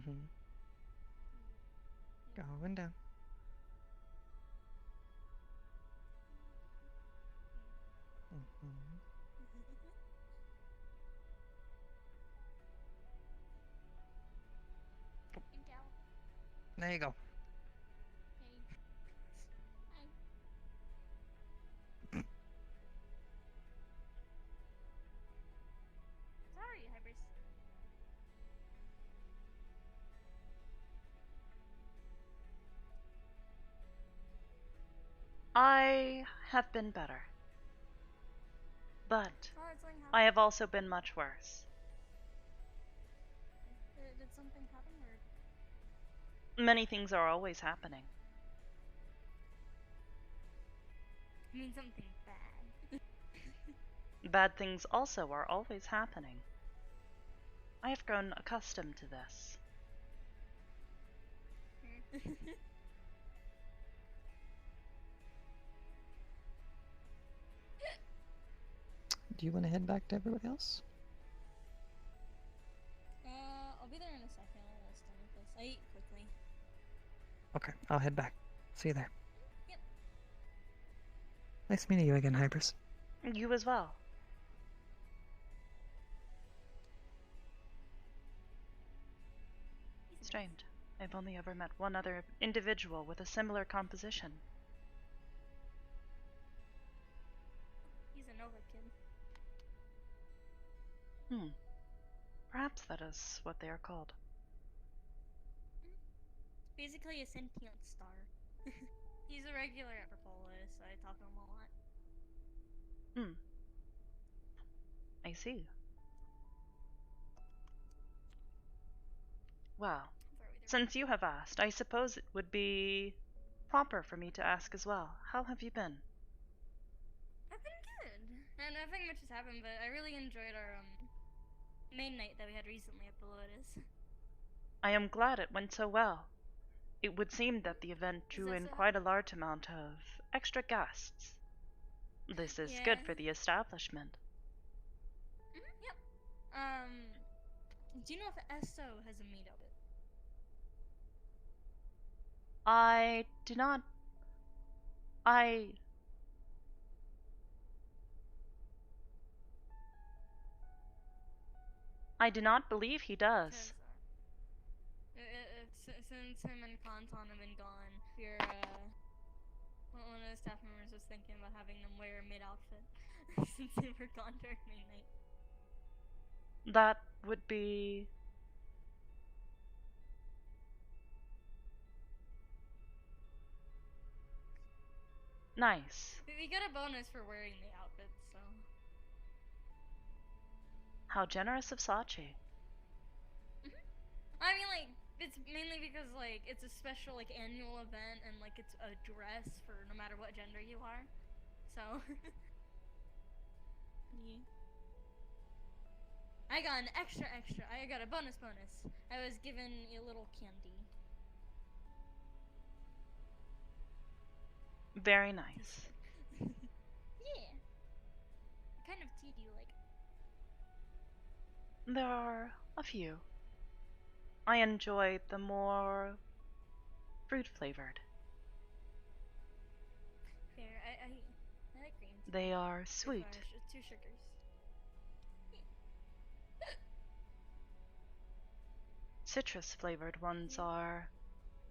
Mm-hmm. Going down. Mm-hmm. There you go. Sorry, Hybris. I have been better. But Oh, it's something I happened. have also been much worse. Did something happen, or? Many things are always happening. I mean, something bad. Bad things also are always happening. I have grown accustomed to this. Do you want to head back to everybody else? I'll be there in a second. I'm almost done with this. I eat quickly. Okay, I'll head back. See you there. Yep. Nice meeting you again, Hybris. You as well. Strange. I've only ever met one other individual with a similar composition. He's a Nova kid. Perhaps that is what they are called. Basically a sentient star. He's a regular at Perpolis, so I talk to him a lot. I see. Well, since you have asked, I suppose it would be proper for me to ask as well. How have you been? I've been good. And nothing much has happened, but I really enjoyed our main night that we had recently at the Lotus. I am glad it went so well. It would seem that the event drew in quite a large amount of extra guests. This is good for the establishment. Yep. Do you know if ESO has a meet of it? I do not. I do not believe he does. Since him and Kanton have been gone, one of the staff members was thinking about having them wear a mid-outfit since they were gone during main night. That would be nice. We got a bonus for wearing the outfits, so. How generous of Sachi. I mean, like, it's mainly because, like, it's a special, like, annual event, and, like, it's a dress for no matter what gender you are. So. Yeah. I got an extra. I got a bonus. I was given a little candy. Very nice. Yeah. What kind of tea do you like? There are a few. I enjoy the more fruit flavored. Fair. I like green tea. They are sweet. 2 sugars. Citrus flavored ones are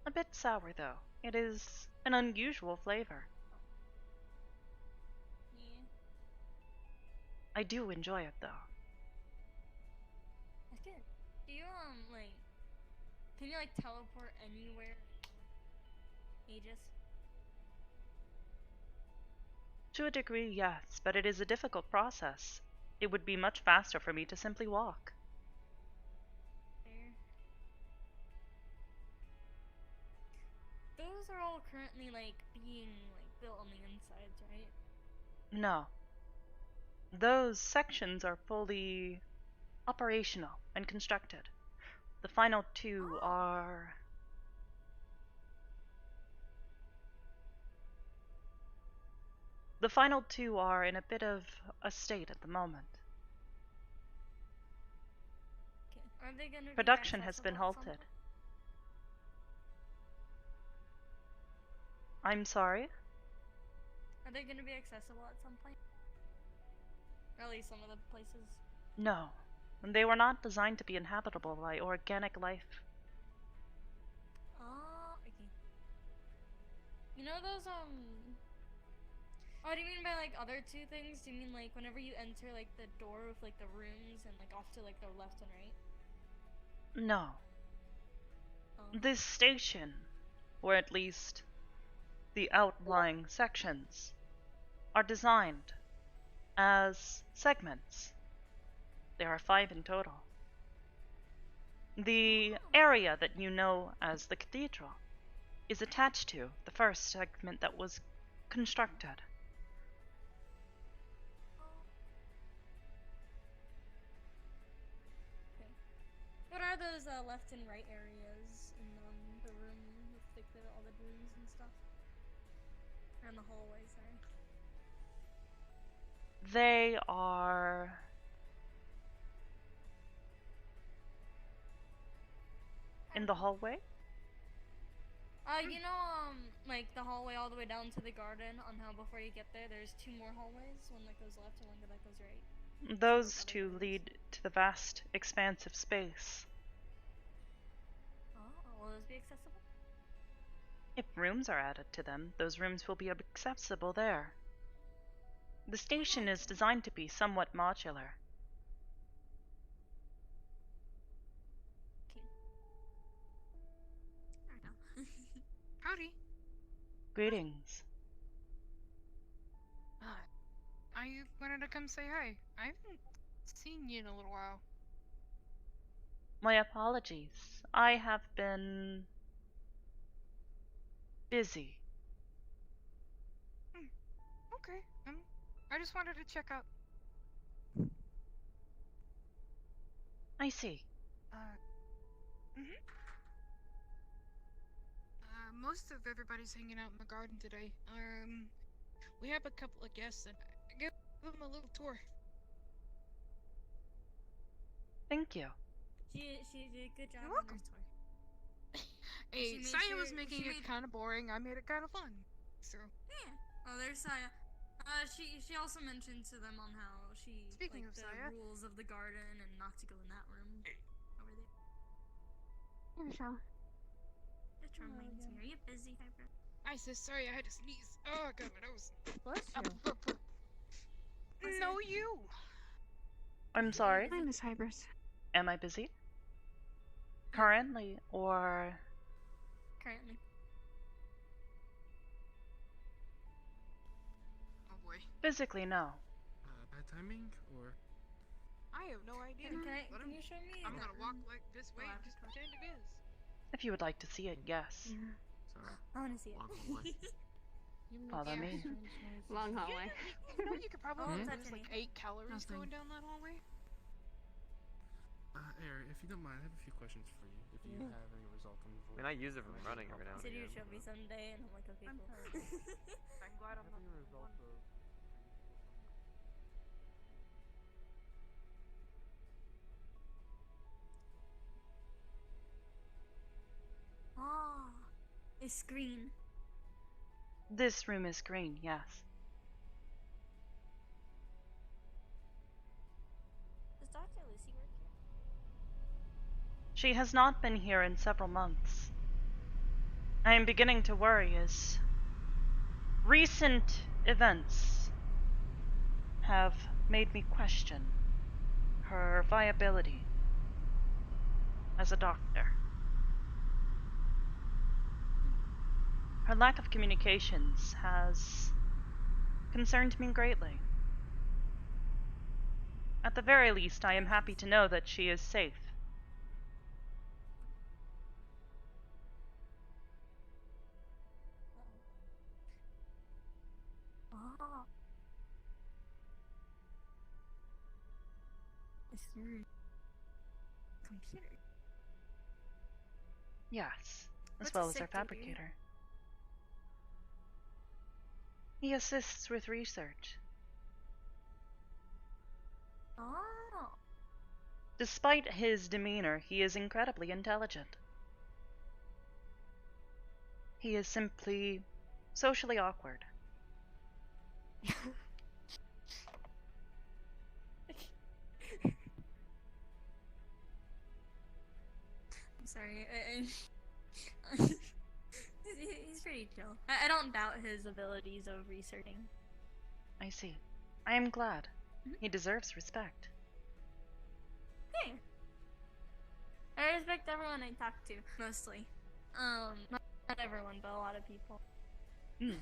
a bit sour though. It is an unusual flavor. Yeah. I do enjoy it though. That's good. Do you like? Can you like teleport anywhere? Aegis. To a degree, yes, but it is a difficult process. It would be much faster for me to simply walk. Fair. Those are all currently like being like built on the insides, right? No. Those sections are fully operational and constructed. The final two are... The final two are in a bit of a state at the moment. Okay. Are they gonna Production be has been accessible at some halted. point? I'm sorry? Are they gonna be accessible at some point? Or at least some of the places. No. They were not designed to be inhabitable by organic life. Oh, okay. You know those, Oh, do you mean by, like, other two things? Do you mean, like, whenever you enter, like, the door with, like, the rooms and, like, off to, like, the left and right? No. Oh. This station, or at least the outlying sections, are designed as segments. There are 5 in total. The area that you know as the cathedral is attached to the first segment that was constructed. Okay. What are those, left and right areas in, the room with, like, all the rooms and stuff? And the hallway, sorry. They are in the hallway. You know, like the hallway all the way down to the garden, on how before you get there, there's 2 more hallways, one that goes left and one that goes right. Those two lead to the vast expanse of space. Oh, will those be accessible? If rooms are added to them, those rooms will be accessible there. The station is designed to be somewhat modular. Okay. I don't know. Howdy. Greetings. I wanted to come say hi. I haven't seen you in a little while. My apologies. I have been busy. Okay. I just wanted to check out. I see. Most of everybody's hanging out in the garden today. We have a couple of guests, and I give them a little tour. Thank you. She did a good job You're on welcome. her tour. Hey, She made Saya was sure- making she it made- kind of boring. I made it kind of fun. So. Yeah. Oh, there's Saya. She also mentioned to them on how she Speaking like of the Saya. rules of the garden and not to go in that room over there. Hey, Michelle. That reminds me. Are you busy, Hybris? Hi, sis. Sorry, I had to sneeze. Oh, God, my nose. Bless you. No, you. I'm sorry. Hi, Miss Hybris. Am I busy? Currently, or... Currently. Oh boy. Physically, no. Bad timing, or? I have no idea. Can you show me? I'm that gonna walk room? like this way Oh, and just pretend it is. If you would like to see it, yes. Yeah. Sorry. I want to see it. Long hallway. Follow me. Long hallway. You know, you could probably Oh, lose touch like anything. 8 calories Nothing. going down that hallway. Air, if you don't mind, I have a few questions for you. If you have any results on the I mean, I use it from running every now You and said again. you'd show me someday, and I'm like, okay, cool. I'm glad I'm not the one. Ah, it's green. This room is green, yes. Does Dr. Lucy work here? She has not been here in several months. I am beginning to worry as recent events have made me question her viability as a doctor. Her lack of communications has concerned me greatly. At the very least, I am happy to know that she is safe. Ah. It's your computer. Yes, as What's well a as our sick dude? fabricator. He assists with research. Oh. Despite his demeanor, he is incredibly intelligent. He is simply socially awkward. I'm sorry. He's pretty chill. I don't doubt his abilities of researching. I see. I am glad. Mhm. He deserves respect. Hey. I respect everyone I talk to, mostly. Not everyone, but a lot of people. Hmm.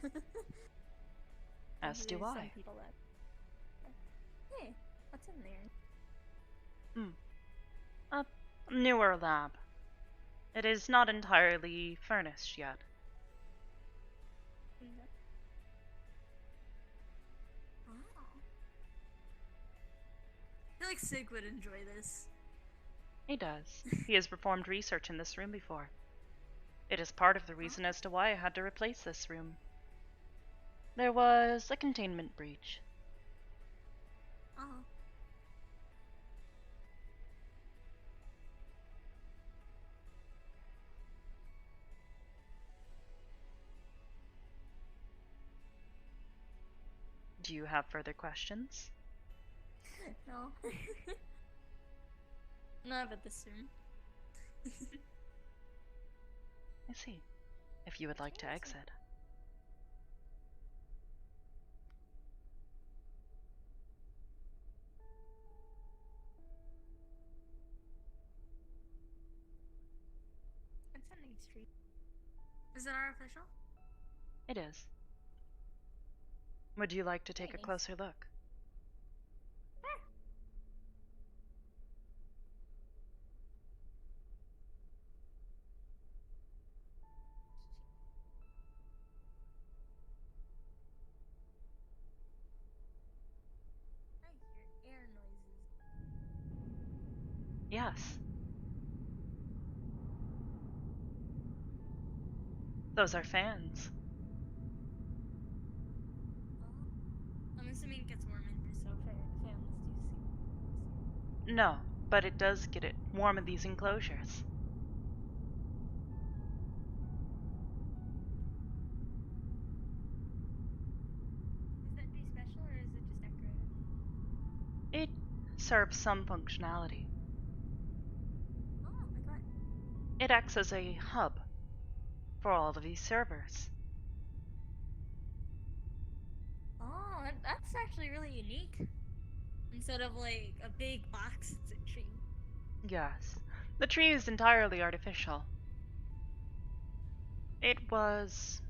As do There's some I. people that. Hey, what's in there? A newer lab. It is not entirely furnished yet. Oh. I feel like Sig would enjoy this. He does. He has performed research in this room before. It is part of the reason as to why I had to replace this room. There was a containment breach. Oh. Do you have further questions? No. Not about this room. I see. If you would like to exit. It's on 8th Street. Is it our official? It is. Would you like to take a Thanks. closer look? Sure. I hear air noises. Yes. Those are fans. Oh. I'm assuming it gets warm in here, so fans do see. No, but it does get it warm in these enclosures. Is that tree special or is it just decorative? It serves some functionality. Oh my god. It acts as a hub for all of these servers. Oh, that's actually really unique. Instead of like a big box, it's a tree. Yes, the tree is entirely artificial. It was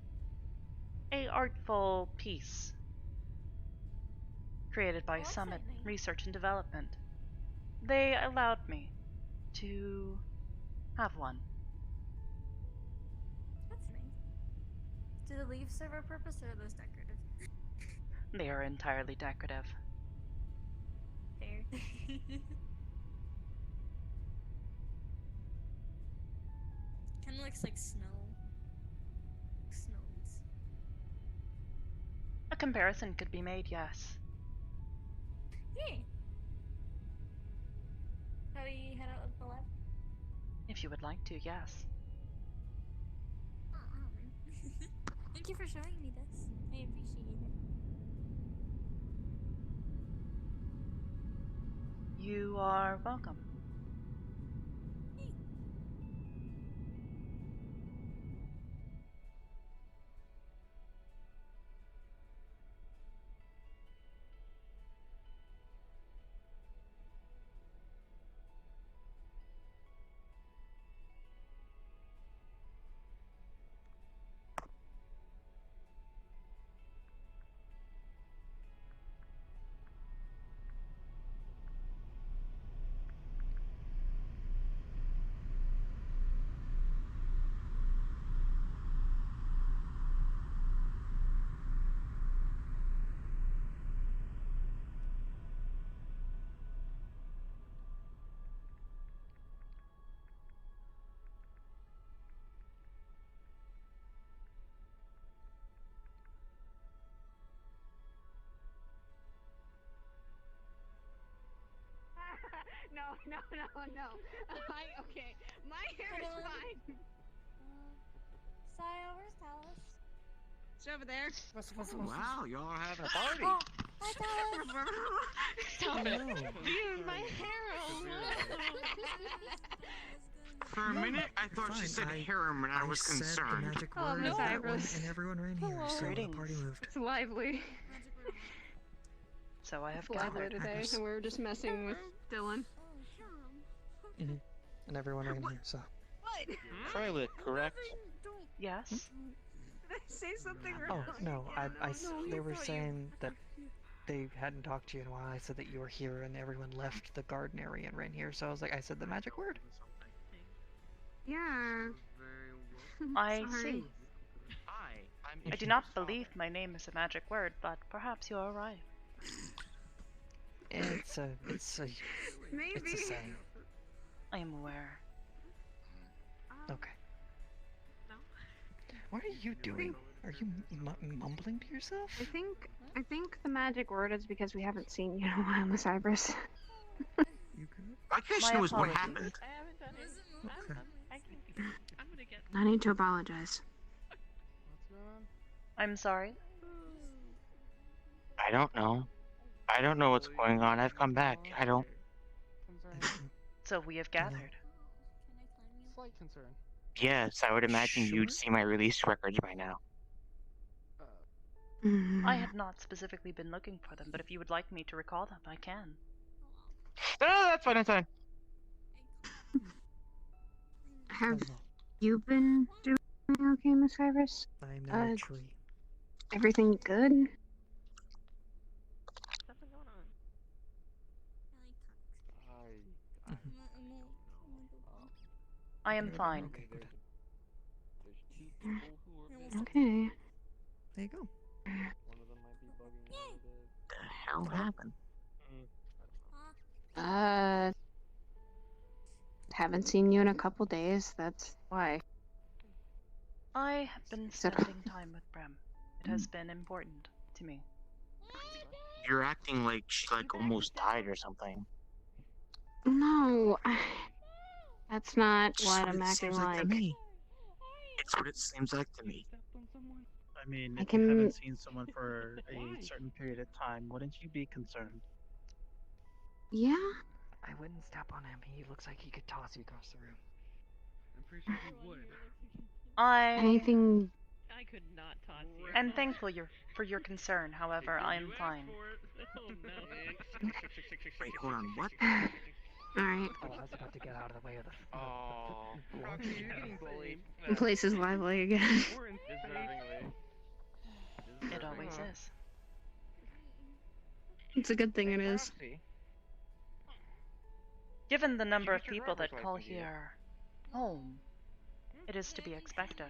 a artful piece created by Oh, that's Summit so nice. Research and Development. They allowed me to have one. That's nice. Do the leaves serve a purpose or are those decorative? They are entirely decorative. Fair. Kinda looks like snow. Snows. A comparison could be made, yes. Hey! Shall we head out of the lab? If you would like to, yes. Thank you for showing me this. I appreciate it. You are welcome. Hey. No. Okay. My hair is Hold on. fine. Saya, where's Talis? over there. Wow, y'all are having a party. Stop it. No. You're my harem. For a minute, I thought she said harem and I was said the concerned. magic Oh, word Miss of that one, Hybris. and everyone ran here, Hello. so the Greetings. party moved. It's lively. So I have It's lively gathered. today, Hybris. and we were just messing with Dylan. And everyone ran here, so. Violet, correct? Yes. Did I say something Oh, wrong? no, No, they you were thought you- saying that they hadn't talked to you in a while. I said that you were here, and everyone left the garden area and ran here, so I was like, I said the magic word. Yeah. I Sorry. see. Hi, I'm I do not believe my name is a magic word, but perhaps you are right. It's a Maybe. saying. I am aware. Okay. No. What are you doing? Are you mumbling to yourself? I think the magic word is because we haven't seen you in a while, Miss Hybris. You good? My question My was what apologies. happened. I haven't done it. Okay. I'm gonna get. I need to apologize. What's going on? I'm sorry. I don't know. I don't know what's going on. I've come back. I don't. Concern. So we have gathered. Slight concern. Yes, I would imagine Sure. you'd see my release records by now. I had not specifically been looking for them, but if you would like me to recall them, I can. No, that's fine. That's fine. Have Hello. you been doing okay, Miss Hybris? I'm now a tree. Everything good? Something going on. I am Everything fine. Okay, good. Okay. There you go. The hell happened? Haven't seen you in a couple days, that's why. I have been So- spending time with Brem. It has been important to me. You're acting like she almost died or something. No, that's not Just what what I'm it acting seems like to like. me. It's what it seems like to me. I mean, I if can- you haven't seen someone for a certain period of time, wouldn't you be concerned? Yeah? I wouldn't step on him. He looks like he could toss you across the room. I'm pretty sure he would. I Anything? I could not toss you. am thankful for your concern. However, I am fine. Oh no. Wait, hold on. What? Alright. Oh, I was about to get out of the way of the. Oh. Roxy, you're getting bullied. The place is lively again. Or deservingly. It always is. It's a good thing it is. Given the number of get your people that driver's call license yet? here home, it is to be expected.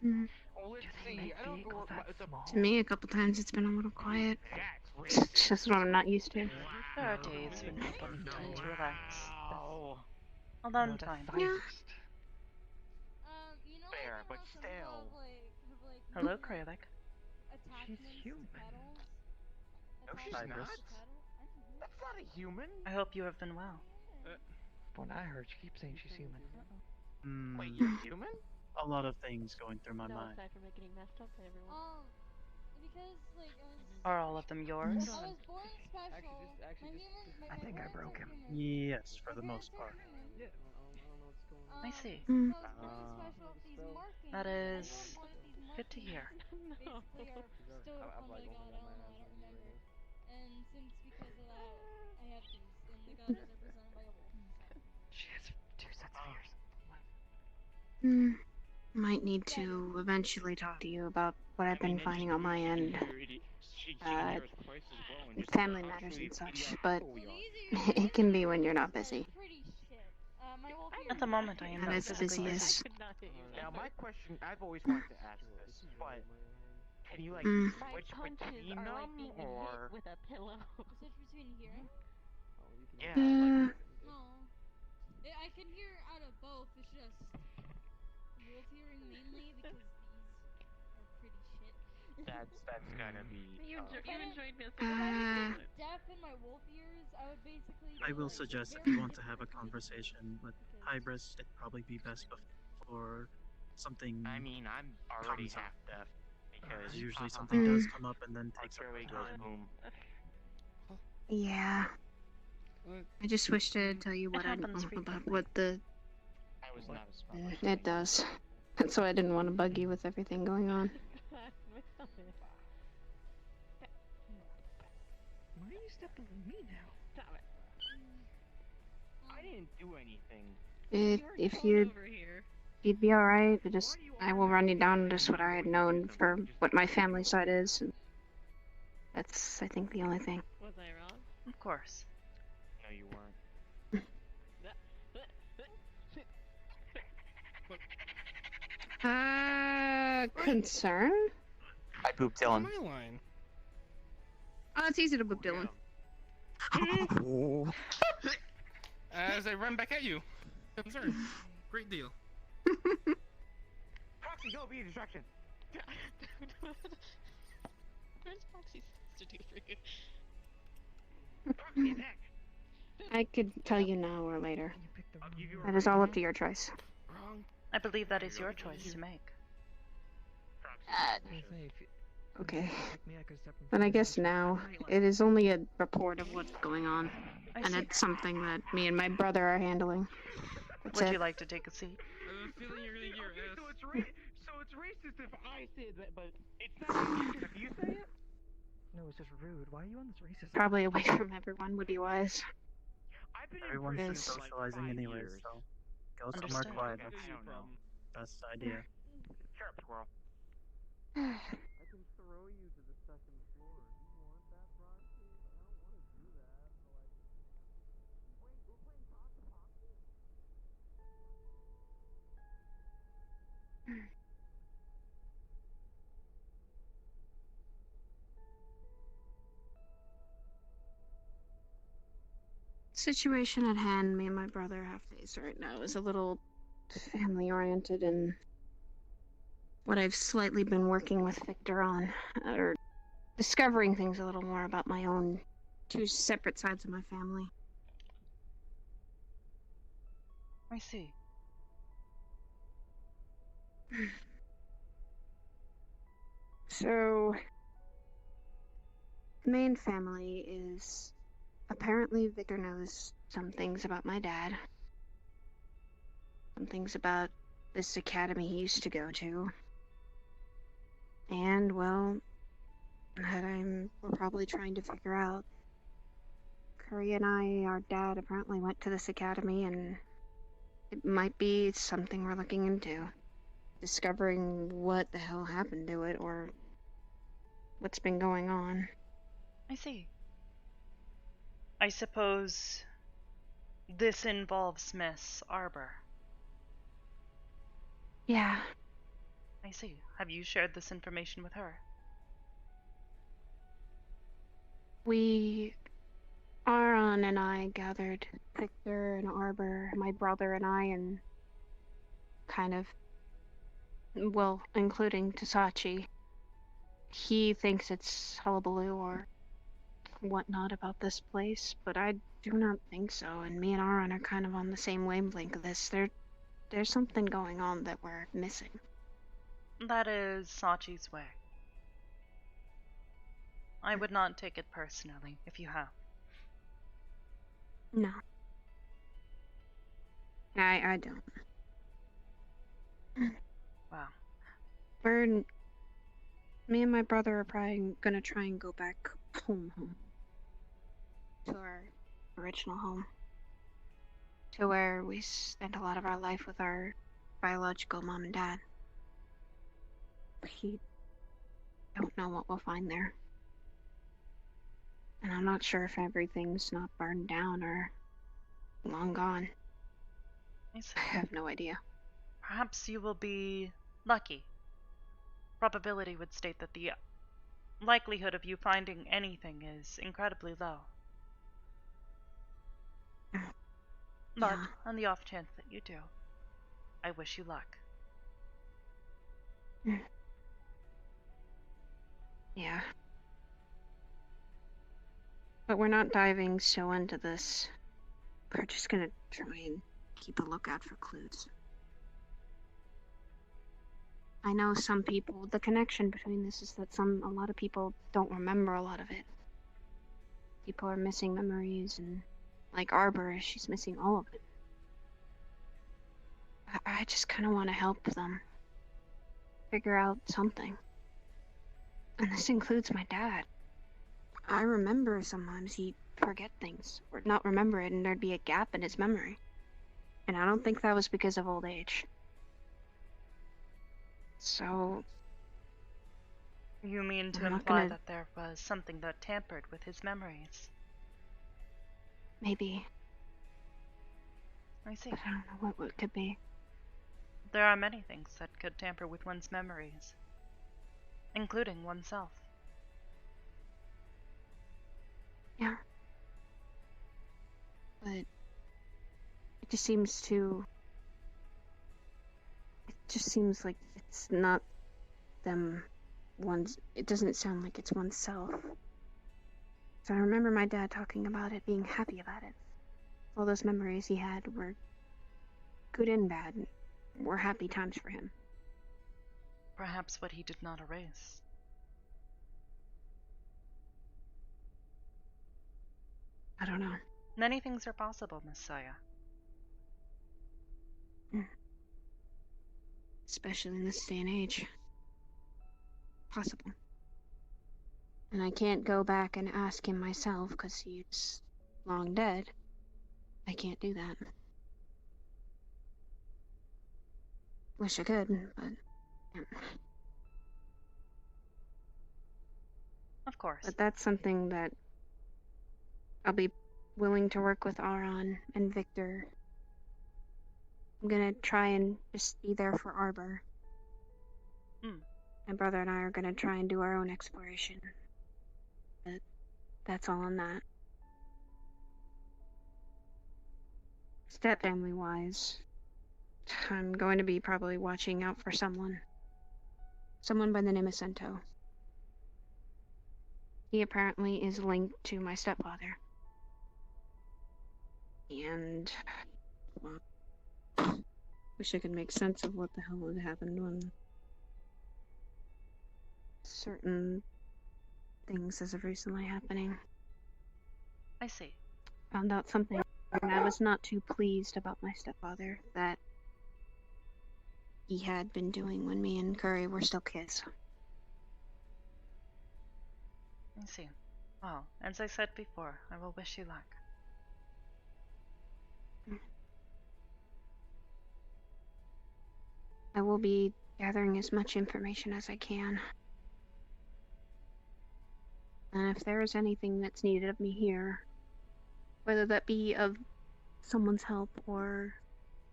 Mm. Let's They make vehicles that small. To me, a couple times it's been a little quiet. It's just what I'm not used to. There are days when people need time to relax. Oh. Alone No, that's time. the Yeah. highest. Fair, but still. Hello, Kralik. She's human. No, she's Hybris. not. That's not a human. I hope you have been well. When I heard, she keeps saying she's human. Hmm. Wait, you're human? A lot of things going through my No, mind. aside from it getting messed up by everyone. Are all of them yours? I think I broke him. Yes, for the most part. I see. Mm. That is good to hear. No. She has 2 sets of ears. Mm. Might need to eventually talk to you about what I've been finding on my end. Family matters and such, but it can be when you're not busy. At the moment, I am Not not as physically busy busy. as- Could not hit you. Now, my question, I've always wanted to ask this, but can you, Mm. My switch punches between are like them, being or? hit with a pillow. Yeah, Uh, I can hear out of both. It's just wolf hearing mainly because these are pretty shit. that's gotta be, You enjoyed missing Uh, Deaf in my wolf ears, I would basically. I will suggest if you want to have a conversation with Hybris, it'd probably be best before something I mean, I'm already comes up. half deaf because Usually something does come up and then my takes up fairway the goes time. boom. Yeah. I just wish to tell you what I know happens about frequently. what the. I was not a smart. It does. That's why I didn't want to bug you with everything going on. My stomach. Why are you stepping on me now? Stop it. I didn't do anything. If you'd be all right, I will run you down just what I had known for what my family side is. And that's, I think, the only thing. Was I wrong? Of course. No, you weren't. Concern? I pooped Dylan. My line. Oh, it's easy to book Dylan. Oh. As I run back at you. Concern. Great deal. Proxy, go be a distraction. Where's Foxy supposed to do for you? Proxy attack. I could tell you now or later. You picked the I'll wrong give you a one. That is all up to your choice. Wrong. I believe that is your choice to make. Proxy. I was gonna say, if you Okay. picked me, I could've stepped in Then I front of you guess and now shot the it is only a report of what's going on, I and see. it's something that me and my brother are handling. That's Would it. you like to take a seat? I have a feeling you're gonna get your ass. So it's racist if I say that, but it's not racist if you say it. No, it's just rude. Why are you on this racist? Probably away from everyone would be wise. I've been Everyone's in just prison for like socializing 5 anyways, years. so go somewhere Understood. quiet. I don't know. That's the idea. Shut up, squirrel. I can throw you to the second floor. Do you want that, Proxy? I don't want to do that. Wait, we're playing Poxy? Situation at hand, me and my brother have faced right now is a little family oriented, and what I've slightly been working with Victor on, or discovering things a little more about my own two separate sides of my family. I see. So, the main family is apparently Victor knows some things about my dad, some things about this academy he used to go to, and well, that we're probably trying to figure out. Curry and our dad apparently went to this academy, and it might be something we're looking into. Discovering what the hell happened to it, or what's been going on. I see. I suppose this involves Miss Arbor. Yeah, I see. Have you shared this information with her? Aaron and I gathered Victor and Arbor, my brother and I, and kind of, well, including Tasachi. He thinks it's hullabaloo or whatnot about this place, but I do not think so, and me and Aaron are kind of on the same wavelength of this. There's something going on that we're missing. That is Sachi's way. I would not take it personally if you have. No. I don't. Wow. Me and my brother are probably gonna try and go back home. To our original home. To where we spent a lot of our life with our biological mom and dad. We don't know what we'll find there. And I'm not sure if everything's not burned down or long gone. I see. I have no idea. Perhaps you will be lucky. Probability would state that the likelihood of you finding anything is incredibly low. But Yeah. on the off chance that you do, I wish you luck. Yeah. But we're not diving so into this. We're just gonna try and keep a lookout for clues. I know some people, the connection between this is that a lot of people don't remember a lot of it. People are missing memories, and like Arbor, she's missing all of it. I just kind of want to help them figure out something. And this includes my dad. I remember sometimes he'd forget things, or not remember it, and there'd be a gap in his memory. And I don't think that was because of old age. So, You mean to I'm not imply gonna- that there was something that tampered with his memories? maybe. I see. But I don't know what it could be. There are many things that could tamper with one's memories, including oneself. Yeah. But it just seems to... It just seems like it's not them it doesn't sound like it's oneself. So I remember my dad talking about it, being happy about it. All those memories he had were good and bad, and were happy times for him. Perhaps what he did not erase. I don't know. Many things are possible, Miss Saya. Especially in this day and age. Possible. And I can't go back and ask him myself, because he's long dead. I can't do that. Wish I could, but can't. Of course. But that's something that I'll be willing to work with Aron and Victor. I'm gonna try and just be there for Arbor. My brother and I are gonna try and do our own exploration. But that's all on that. Step family wise, I'm going to be probably watching out for someone. Someone by the name of Sento. He apparently is linked to my stepfather. And, well, wish I could make sense of what the hell had happened when certain things as of recently happening. I see. Found out something, and I was not too pleased about my stepfather that he had been doing when me and Curry were still kids. I see. Well, as I said before, I will wish you luck. I will be gathering as much information as I can. And if there is anything that's needed of me here, whether that be of someone's help or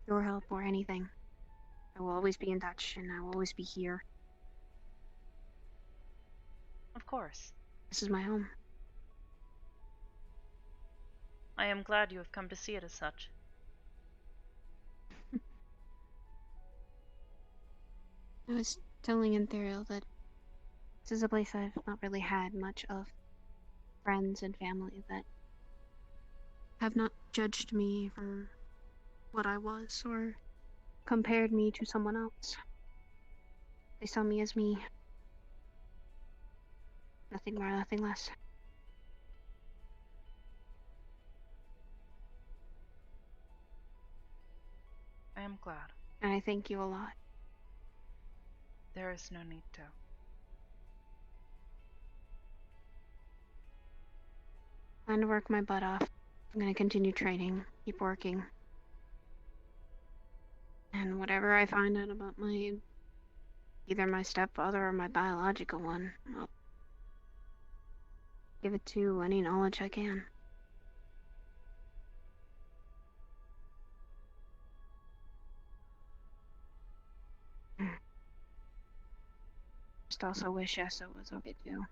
your help or anything, I will always be in touch and I will always be here. Of course. This is my home. I am glad you have come to see it as such. I was telling Ethereal that this is a place I've not really had much of friends and family that have not judged me for what I was or compared me to someone else. They saw me as me. Nothing more, nothing less. I am glad. And I thank you a lot. There is no need to. I'm gonna work my butt off. I'm gonna continue training, keep working. And whatever I find out about either my stepfather or my biological one, I'll give it to any knowledge I can. Just also wish Essa was okay too.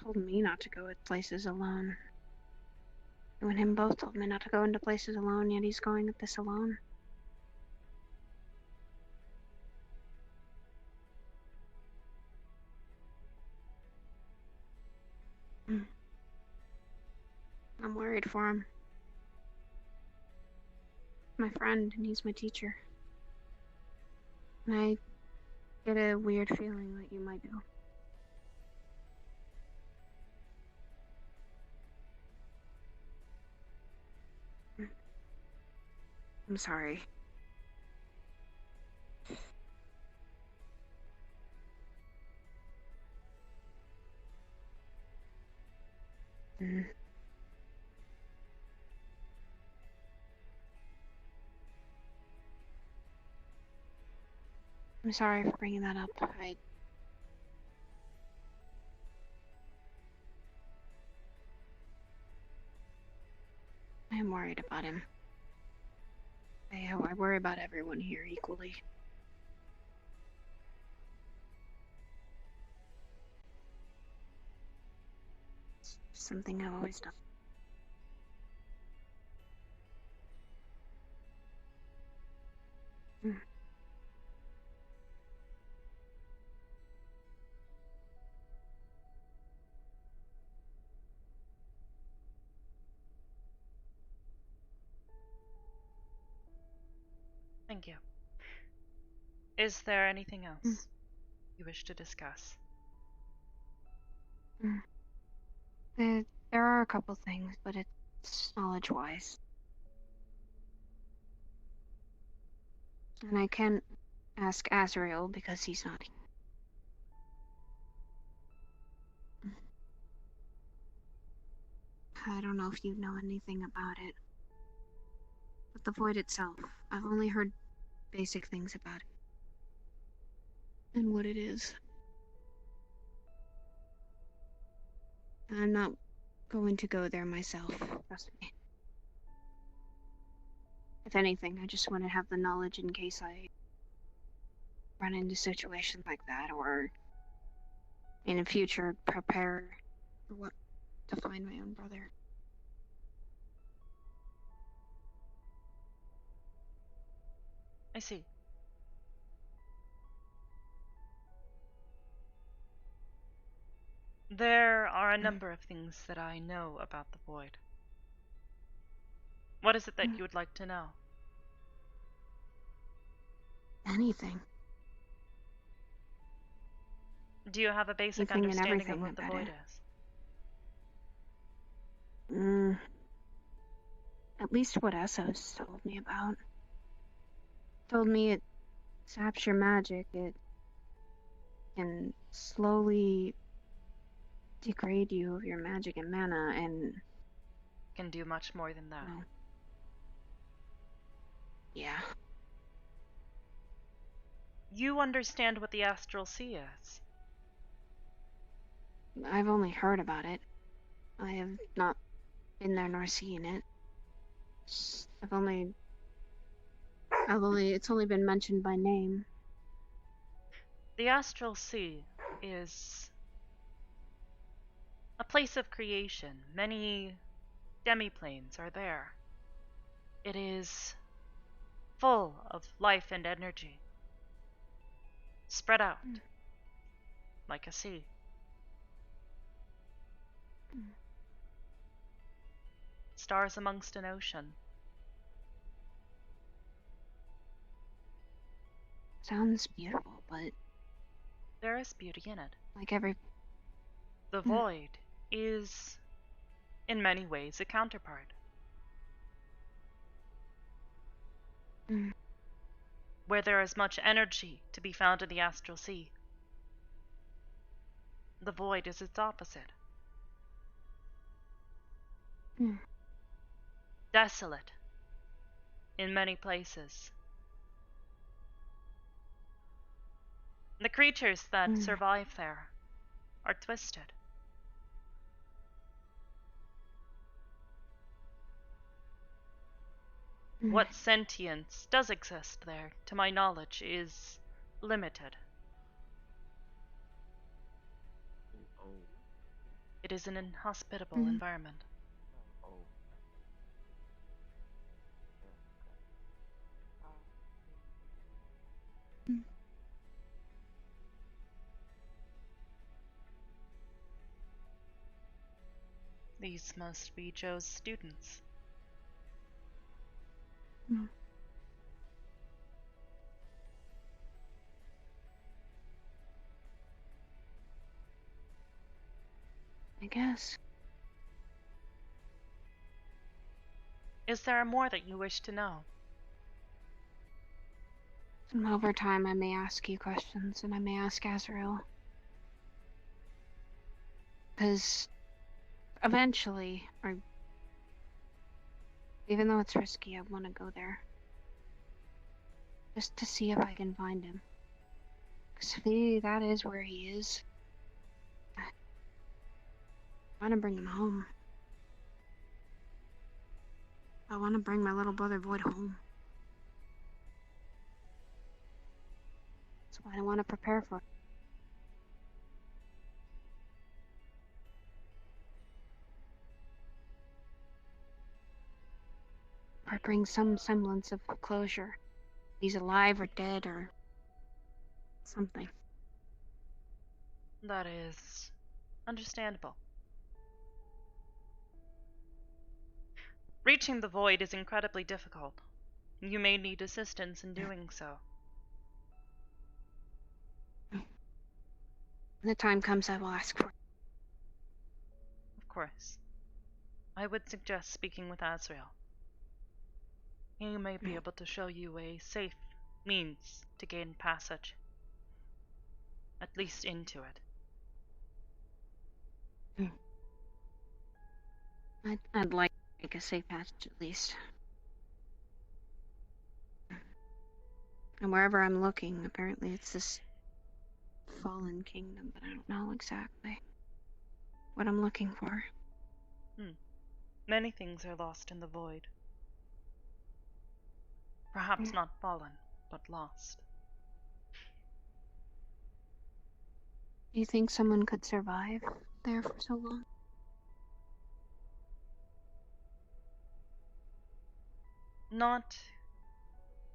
Told me not to go at places alone. You and him both told me not to go into places alone, yet he's going at this alone. worried for him. My friend, and he's my teacher. And I get a weird feeling that you might do. I'm sorry. Mm. I'm sorry for bringing that up. I'm worried about him. I worry about everyone here equally. It's something I've always done. Mm. Thank you. Is there anything else you wish to discuss? Mm. There are a couple things, but it's knowledge-wise. And I can't ask Azrael because he's not here. I don't know if you know anything about it. But the void itself, I've only heard basic things about it. And what it is. I'm not going to go there myself, trust me. If anything, I just want to have the knowledge in case I run into situations like that, or in the future prepare for what to find my own brother. I see. There are a number of things that I know about the void. What is it that you would like to know? Anything. Do you have a basic Anything and understanding of everything what the about void it. is? At least what Essos told me about. Told me it saps your magic, it can slowly degrade you of your magic and mana, and Can do much more than that. well, yeah. You understand what the astral sea is. I've only heard about it. I have not been there nor seen it. It's only been mentioned by name. The astral sea is a place of creation. Many demiplanes are there. It is full of life and energy, spread out like a sea. Stars amongst an ocean. Sounds beautiful, but There is beauty in it. like every... The void is, in many ways, a counterpart. Where there is much energy to be found in the astral sea, the void is its opposite. Desolate in many places. The creatures that survive there are twisted. What sentience does exist there, to my knowledge, is limited. It is an inhospitable environment. These must be Joe's students. Hmm. I guess. Is there more that you wish to know? And over time, I may ask you questions, and I may ask Azrael. Because eventually, or even though it's risky, I want to go there. Just to see if I can find him. Because if that is where he is, I want to bring him home. I want to bring my little brother Void home. That's why I want to prepare for it. Or bring some semblance of closure. He's alive or dead or something. That is understandable. Reaching the void is incredibly difficult. You may need assistance in doing so. When the time comes, I will ask for it. Of course. I would suggest speaking with Azrael. He may be able to show you a safe means to gain passage. At least into it. I'd like a safe passage at least. And wherever I'm looking, apparently it's this fallen kingdom, but I don't know exactly what I'm looking for. Many things are lost in the void. Perhaps not fallen, but lost. Do you think someone could survive there for so long? Not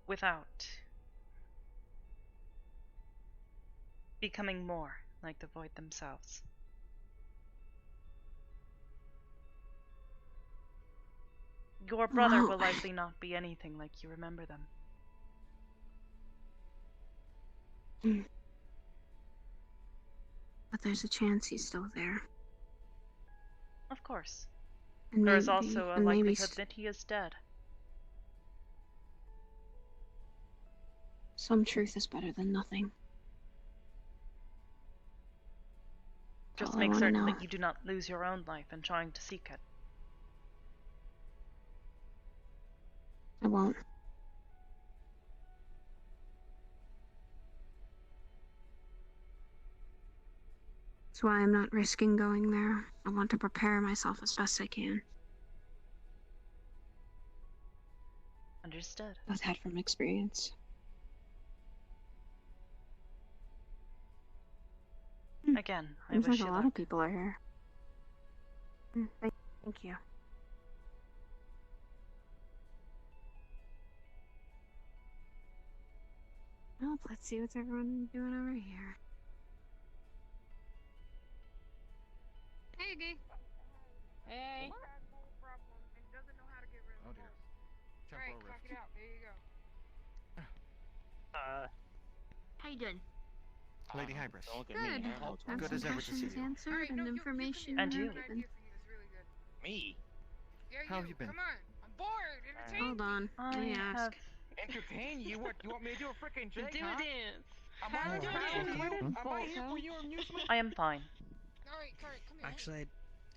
without becoming more like the void themselves. Your brother will likely not be anything like you remember them. But there's a chance he's still there. Of course. And There is also a maybe likelihood that he is dead. some truth is better than nothing. Just all I make wanna certain know. that you do not lose your own life in trying to seek it. I won't. That's why I'm not risking going there. I want to prepare myself as best I can. Understood. I've had from experience. Again, I Seems wish like you a lot luck. of people are here. Thank you. Well, let's see what's everyone doing over here. Hey, Iggy. Hey. No problem. And doesn't know how to get rid of Oh dear. Right, Temporal clock rift. it out. There you go. How you doing? Lady Hybris. Don't look at Good. me. I don't know what's Have going Good some as ever to see questions you. answered Alright, and no, information And you. I have an given. idea for you. It's really good. Me. Yeah, How have you been? Come on. I'm bored. Entertain Hold on. I Let me have ask. Entertain you? What? You want me to do a freaking Do Jake, a huh? dance. Am How I do around it? for you? Am I Bolt, here huh? for your amusement? I am fine. Alright, Kurt, come here. Actually,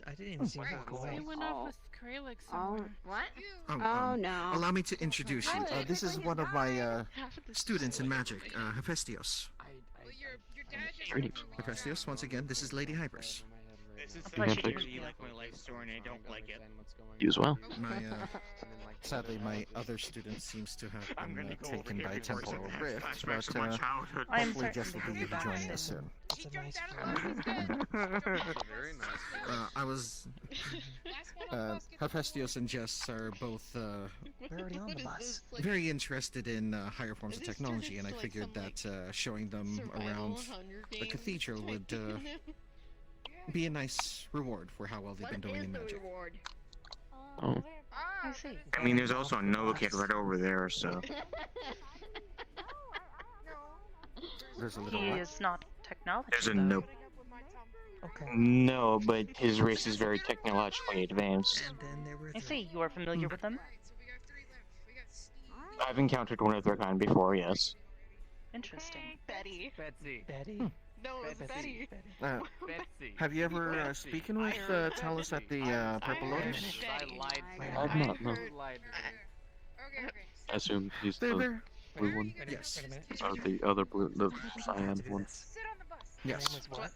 I didn't even see Right. that Cool. goal. He went off with Skrillex Oh, somewhere. what? You. Oh, no. Allow me to introduce you. Hi. This is one of my Half of the students in story. magic, Hephaestus. Well, your dad just Pretty. told me Hephaestus, once again, this is Lady Hybris. This is A pleasure to meet you you. like my life story and I don't like it. You as well. My, sadly, my other student seems to have I'm been gonna go over taken here by a before temporal something rift, flashbacks but to my childhood. I am hopefully certain Jess will to be be back joining us soon. soon. That's She a jumped nice out of plan. the basket. Very nice. I was... Last one on basket. Hephaestus and Jess are both We're already on the bus. very interested in higher forms Is of this technology, and I just like figured some, that showing them Survival around Hunger the Games cathedral type would thing now? Yeah. be a nice reward for how well they've been doing in magic. Oh. I see. I mean, there's also a Nova kid right over there, so. There's a little He what? is not technology. There's a though. no. Okay. No, but his race is very technologically advanced. And then there were I three. see. You are familiar with them? I've encountered one of their kind before, yes. Interesting. Betty. Betsy. Betty. No, it was Betty. Betsy. Have you ever spoken with Talus at the Purple Lotus? I lied. I've not, no. Lied. I assume he's the They're blue one. yes, Or the other blue, the cyan one. yes. What?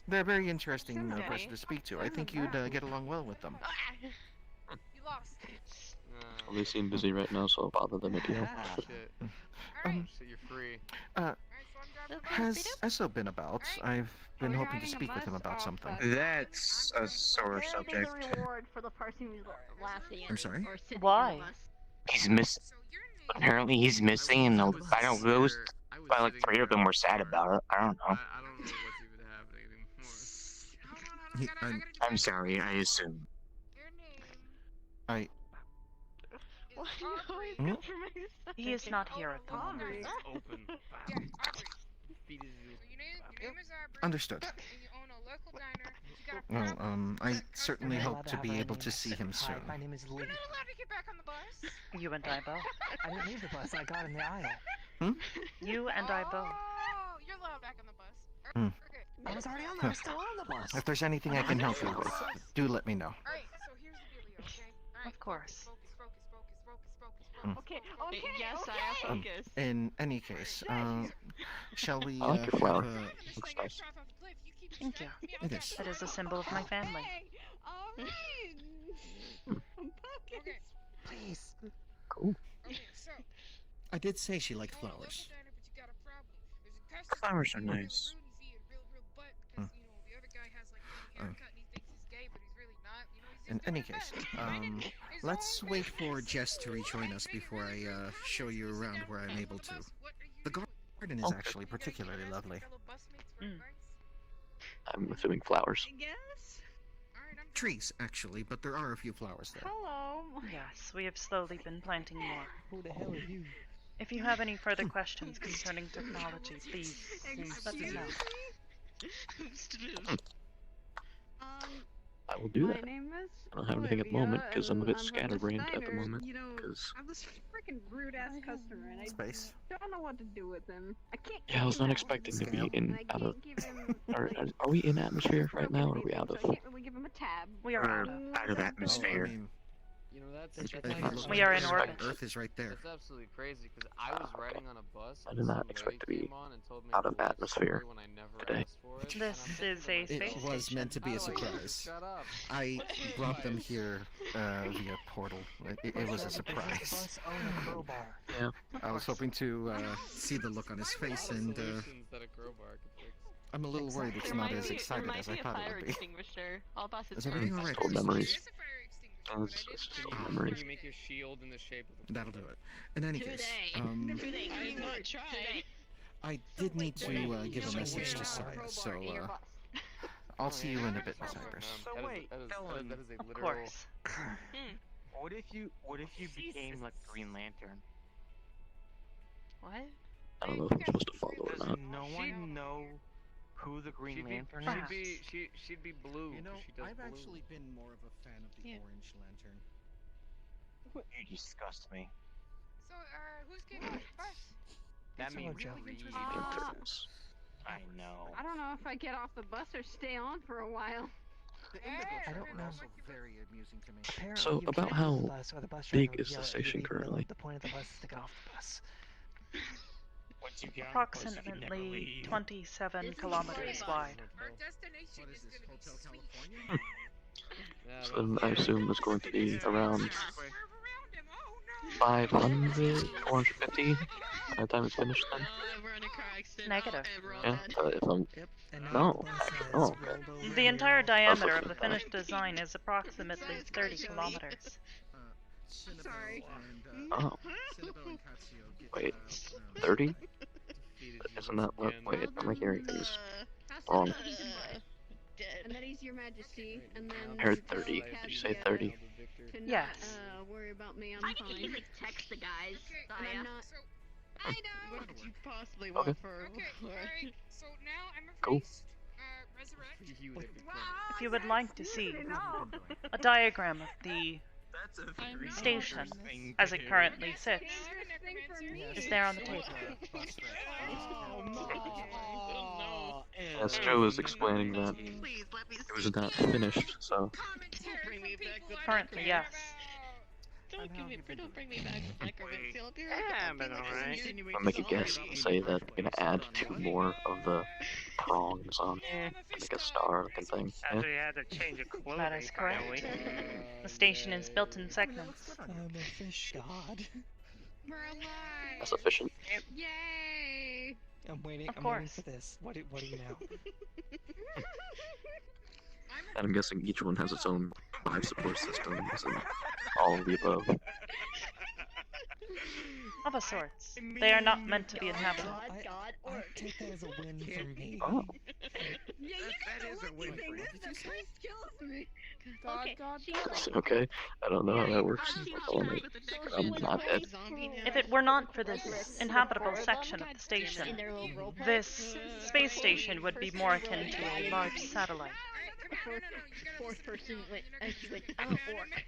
They're a very interesting person to speak to. I think you'd get along well with them. You lost. Well, they seem busy right now, so I'll bother them at the end. Shit. Um, Shit, you're free. Has Esso been about? I've been hoping to speak with him about something. That's a sore subject. for the person who's last I'm sorry? Why? He's missing. Apparently he's missing, and the final ghost, by like 3 of them were sad about it. I don't know. I don't know what's even happening anymore. I'm sorry, I assume. I. Hmm? He is not here at the moment. Open. Feet is Understood. Well, I certainly hope to be able to see him soon. My name is Lee. You're not allowed to get back on the bus. You and I both. I didn't leave the bus. I got in the aisle. You and I both. Oh, you're allowed back on the bus. Hmm. We're good. I was already on there. I was still on the bus. If there's anything I can help you with, do let me know. Alright, so here's the dealio, okay? Alright, Of course. Focus, focus, focus, focus, focus, Mm. focus. Okay, yes, I am focused. In any case, shall we I like your have flower. a... Looks nice. Thank you. It is. That is a symbol of my family. Okay, Please. Cool. okay, so. I did say she liked you own a flowers. local diner, but you got a problem. There's a customer Flowers are who's really nice. rude and being real butt because, you know, the other guy has like a haircut and he thinks he's gay, but he's really not. You know, he's In just any doing case, his best. His let's own wait for business. Jess to rejoin us before I show you around where I'm able to. The garden is Okay. actually particularly lovely. I'm assuming flowers. Yes. Trees, actually, but there are a few flowers there. Hello. Yes, we have slowly been planting more. Who the hell are you? If you have any further questions concerning technology, please let me know. I will do My that. name is I don't have anything at the moment Olivia, because I'm a bit and from scatterbrained this at the diner. moment. You know, Because I have this freaking rude ass customer, and I Space. don't know what to do with him. I can't. yeah, I was kick him not out, expecting to Scale. be and in I out of. can't give him. Are we in atmosphere right now, or are we out So of? I can't really give him a tab. We are We're out of. out of Oh, I atmosphere. mean, You know, that's if that's you actually look We are in at orbit. Earth is right there. That's absolutely crazy because I was riding on a bus. I and did not some expect lady to be came on and told me out to of leave atmosphere story when I never today. asked for it, and This I'm thinking is to a myself, It space was station. meant to be how a do I get her to surprise. Shut up. I brought them here via portal. It was a surprise. Bus own a crowbar. Yeah. I was hoping to see the look on his face, and Solutions that a crowbar could fix. I'm a little worried it's not as excited as I thought it would be. extinguisher. All buses. Is everything alright? Old memories. There It's just Can old you, memories. can you make your shield in the shape of a That'll do it. In any case, I did need to give a message to Saya, so I'll see you in a bit, Miss Hybris. So wait, Ellen, that is a Of literal. course. what if you became like Green Lantern? What? I don't know if I'm supposed to follow or Does not. no one know who the Green Lantern is? She'd be blue. You know, 'cause she does I've blue. actually been more of a fan of the Orange Lantern. You disgust me. So, who's getting on the bus? That It's means our job. read. Interface. I know. I don't know if I get off the bus or stay on for a while. The Hey, Indigo I Train don't were know. also very amusing to me. Apparently, So, you about can't how leave the bus, or the bus big driver would is the yell at you station even though currently? The point of the bus is to get off the bus. Once you get on the bus, you can never Approximately leave. 27 kilometers wide. Our destination What is is this, gonna be Hotel sweet. California? Yeah, So then I assume it's going to be around Curve around him. Oh no. 500, 450 by the time it's finished then. We're in a car accident. Negative. We're all Yeah, dead. if I'm... Yep. And now No. the bus has Oh, rolled okay. over The and entire we're all- diameter of the finished design is approximately 30 kilometers. Cinnabelle Sorry. and, Oh, Cinnabelle and Katsuo get, wait, you know, 30? defeated you Isn't that what? again. Wait, am I hearing things Uh, wrong? And then he's your majesty, and then I heard you tell 30. Cassia Did you say 30? to not, Yes. worry about me, I'm I can fine. easily text the guys. And I'm not... I know. What could you possibly Okay. want for? Okay, alright, so now I'm a Cool. priest. Resurrect. If you would like to see a diagram of the station as it currently sits, is there on the table. As Joe was explaining that, Please let me it was not finished, so bring me back with Currently, yes. Don't bring me back with necromancy. I'll be right Yeah, back. but alright. I'll make a guess and say that we're gonna add 2 more of the prongs on, like a star looking thing. Yeah. After you had to change your clothing, That is correct. finally. The station is built in segments. I'm a fish god. We're alive. That's efficient. Yay! I'm waiting. Of I'm waiting course. for this. What do you know? And I'm guessing each one has its own life support system, and all of the above. Of a sorts. They are not meant to be inhabited. I take that as a win for me. Oh. Yeah, That is a win for you. the priest kills me. Okay, I don't know how that works. I'm not dead. If it were not for this inhabitable section of the station, this space station would be more akin to a large satellite. Fourth person went. She went. Oh, orc.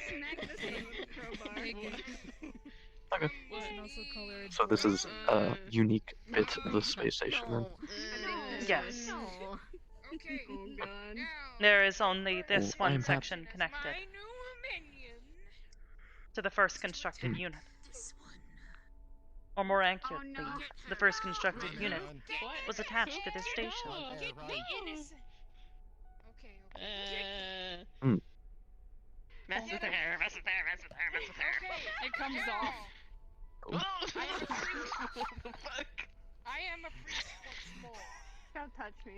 Smack this thing with a crowbar. Okay. Also colored. So this is a unique bit of the space station then? Yes. Okay. Oh god. There is only this Oh, I'm one happy. section connected My new minion. to the first constructed unit. Or more accurately, the first constructed unit was attached to this station. Get the innocent. Okay. Mess with her. Mess with her. Mess with her. Mess with her. It comes off. I am a priest once more. Don't touch me.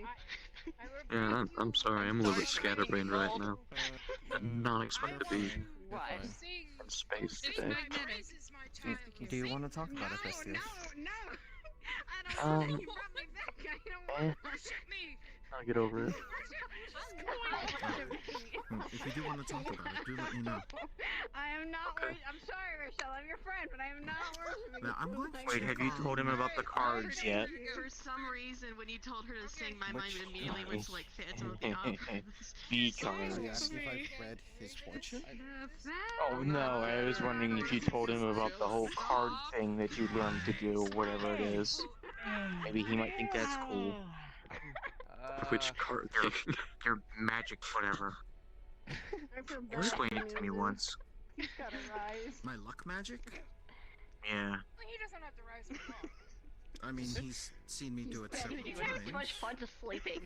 Yeah, I'm sorry, I'm a little bit scatterbrained right now. Not expected to be in space today. Do you want to talk about it, Vestius? I'll get over it. If you do want to talk about it, do let me know. I am not worth. I'm sorry, Rochelle. I'm your friend, but I am not worth. Now, I'm going to Wait, have you told him about the cards yet? For some reason, when you told her to sing, my mind immediately went to like Phantom of the Opera. Because. You asked me if I've read his fortune? Oh no, I was wondering if you told him about the whole card thing that you learned to do, whatever it is. Maybe he might think that's cool. Which card Your, thing? your magic, whatever. Explain it to me once. He's gotta rise. My luck magic? Yeah. Well, he doesn't have to rise at all. I mean, he's seen me do it several He's having too much times. fun just sleeping.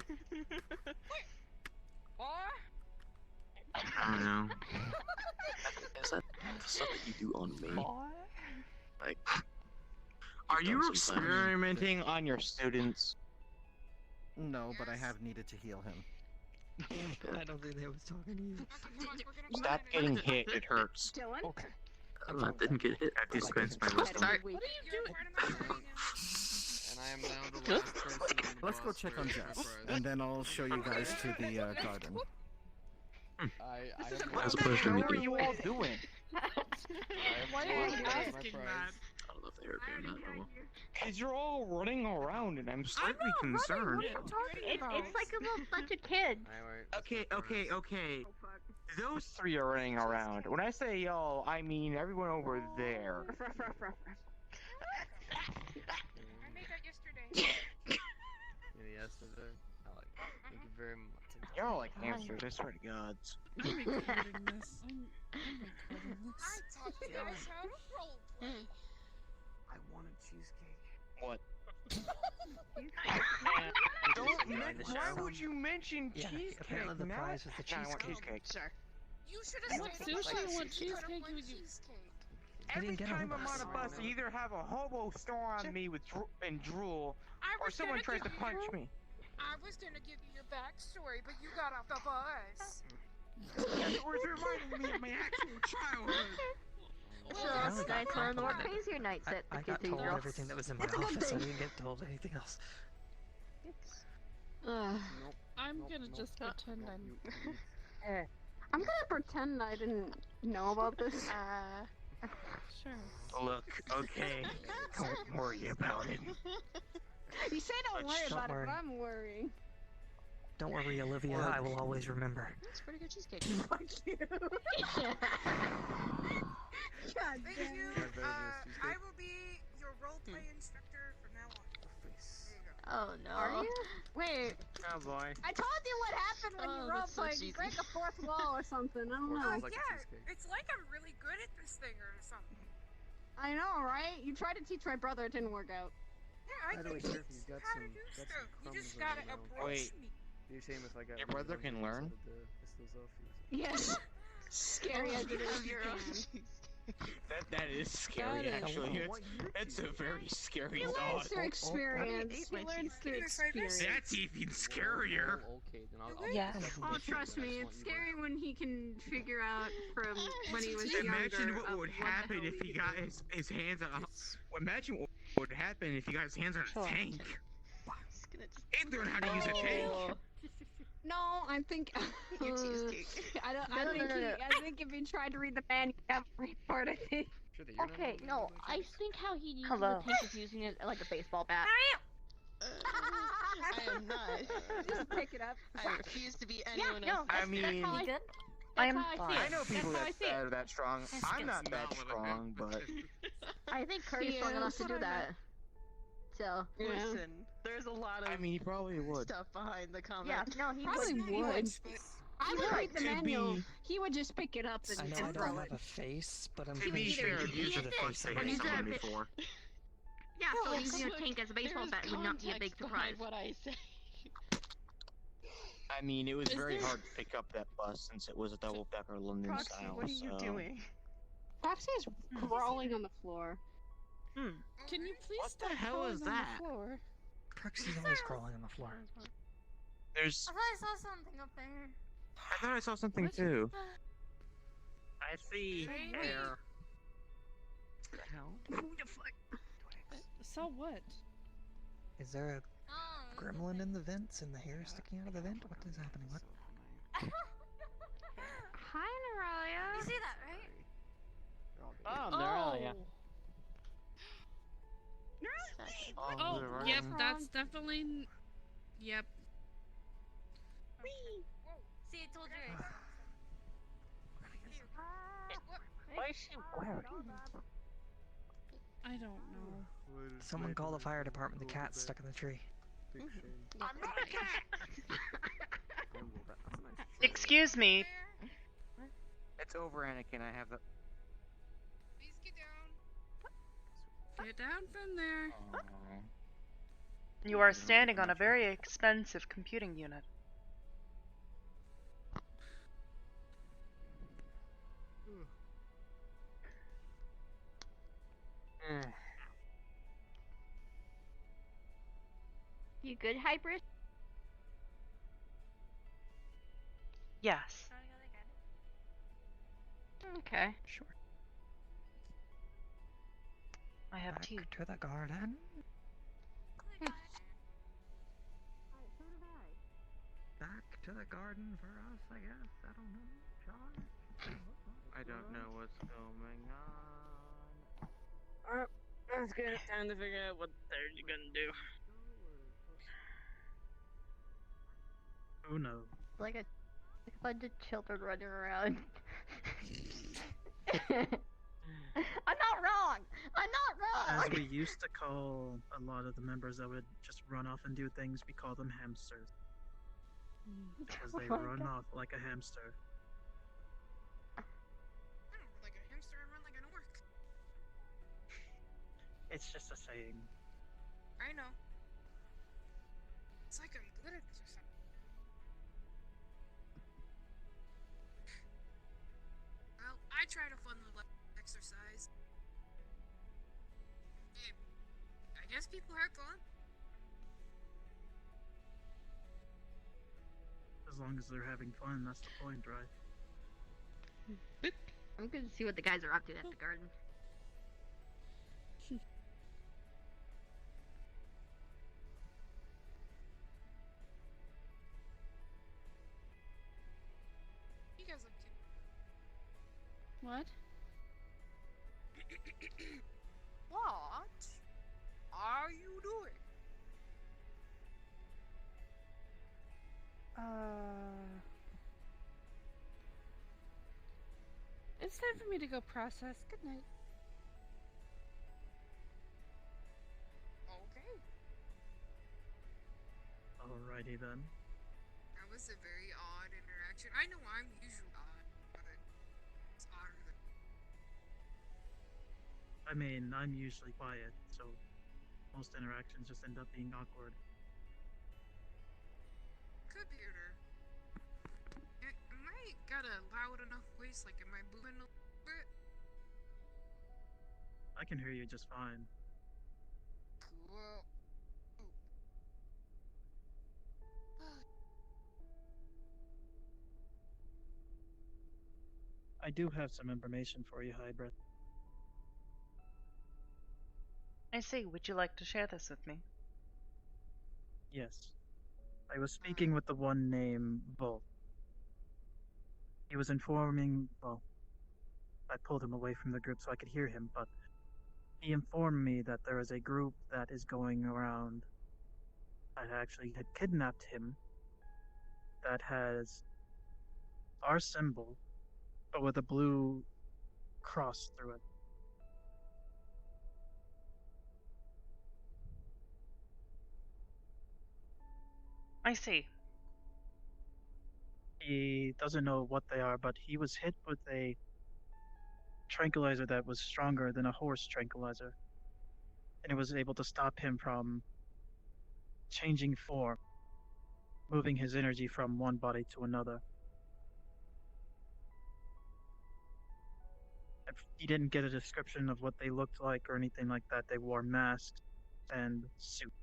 I don't know. Is that the stuff that you do on me? Like, Are you done some planning. experimenting on your students? No, but I have needed to heal him. I don't think they was talking to you. Stop getting hit, it hurts. Dylan? Okay. I didn't get hit. I dispense my wisdom. Sorry. What are you doing? And I am now the last person on the Let's go bus check for on the Jess, surprise. and then I'll show you guys to the garden. It's a pleasure to meet What are you. you all doing? Why are you asking that? I don't know if they heard me or not. Oh well. Because you're all running around and I'm slightly concerned. It's like a little bunch of kids. Okay. Those three are running around. When I say y'all, I mean everyone over there. I made that yesterday. Yesterday. I like it. Thank you very much. You're all like hamsters, I swear to gods. I'm recording this. I'm recording I this. taught you guys how to roleplay. I want a cheesecake. What? Why would you mention Yeah, cheesecake? apparently the Matt? prize was the No, I want cheesecake. cheesecake. Sure. You should have Want stayed on sushi? the I bus. want You should've cheesecake. liked Would you- cheesecake. I Every didn't get on time the I'm bus. on a bus, I either have a hobo store on me with and drool, I or was someone gonna tries to give punch you- me. I was gonna give you your backstory, but you got off the bus. It was reminding me of my actual childhood. Apparently got nights are the more complimented. crazier nights I at the got told cathedral. everything that was in my It's a good office. I thing. didn't get told anything else. Ugh. I'm gonna just pretend I'm. I'm gonna pretend I didn't know about this. Sure. Look, okay, don't worry about it. You say don't worry Don't about it, worry. but I'm worrying. Don't worry, Olivia. I will always remember. It's pretty good cheesecake. Fuck you. God Thank damn you. it. I will be your roleplay instructor from now on. There you go. Oh no. Are you? Wait. Oh boy. I told you what happened when you that's so roleplayed. You break a fourth wall or something. I don't know. It's like I'm really good at this thing or something. I know, right? You tried to teach my brother, it didn't work out. Yeah, I By the way, can Sheriff, you've got how some, to do got stuff. some You crumbs just on gotta your mouth. approach me. You're saying if I got Your brother can learn? Yes. Scary as it is. Your own That is scary, actually. That's a very scary He learns thought. through experience. He learns through experience. That's even scarier. Okay, then Yes. Oh, trust me, it's scary when he can figure out from when he was Imagine younger. what would happen if he got his hands on. Imagine what would happen if he got his hands on a tank. He'd learn how to use a tank. No, I think. cheesecake. I think if he tried to read the manual, you have to read for it. I think. Okay, no, I think how he uses Hello. the tank is using it like a baseball bat. I am not. Just pick it up. I refuse to be anyone no, else. I mean, I am how I see fine. it. I know people That's how I that see it. are that strong. I'm not that strong, but I think Curry's strong enough to do that. So. Listen, there's a lot of I mean, he probably would. stuff behind the comment. Yeah, no, he Probably would. I would read the To manual. be- He would just pick it up and, I know I and throw don't it. have a face, but I'm To pretty be sure fair, you you use should the have face I hit use. someone before. Yeah, so Well, using a look, tank as a baseball there's bat would not be a big context behind surprise. What I say. I mean, it was Is very there- hard to pick up that bus since it was a double-decker London Proxy, style. what are you so- doing? Foxy is crawling on the floor. Can you please What the stop hell crawling is on that? the floor? Proxy's always crawling on the floor. There's. I thought I saw something up there. I thought I saw something too. I see hair. What the hell? Who the fuck? So what? Is there Oh, a gremlin in the vents and the hair sticking out of the vent? What is happening? What? Hi, Nerelia. You see that, right? Oh, Nerelia. Oh, right. yep, that's definitely. Yep. See, I told you. Why is she wearing? I don't know. Someone call the fire department. The cat's stuck in the tree. I'm not a cat. Excuse me. It's over, Anakin. I have the. Please get down. Get down from there. You are standing on a very expensive computing unit. You good, Hybris? Yes. Okay. Sure. I have Back tea. to the garden. Back to the garden for us, I guess. I don't know. Charge. I don't know what's going on. Alright, let's get it time to figure out what they're gonna do. Oh no. Like a bunch of children running around. I'm not wrong! I'm not wrong! As we used to call a lot of the members that would just run off and do things, we call them hamsters. Because they Oh my run God. off like a hamster. I don't run like a hamster, I run like an orc. It's just a saying. I know. It's like I'm good at this or something. Well, I try to fund the exercise. Hey, I guess people have fun. As long as they're having fun, that's the point, right? I'm gonna see what the guys are up to at the garden. What? What are you doing? It's time for me to go process. Good night. Okay. Alrighty then. That was a very odd interaction. I know I'm usually odd, but it's odder than. I mean, I'm usually quiet, so most interactions just end up being awkward. Computer. Am I got a loud enough voice? Like, am I moving a little bit? I can hear you just fine. Cool. I do have some information for you, Hybris. I see. Would you like to share this with me? Yes. I was speaking with the one named Volt. He was informing, well, I pulled him away from the group so I could hear him, but he informed me that there is a group that is going around that actually had kidnapped him that has our symbol, but with a blue cross through it. I see. He doesn't know what they are, but he was hit with a tranquilizer that was stronger than a horse tranquilizer. And it was able to stop him from changing form, moving his energy from one body to another. He didn't get a description of what they looked like or anything like that. They wore masks and suits.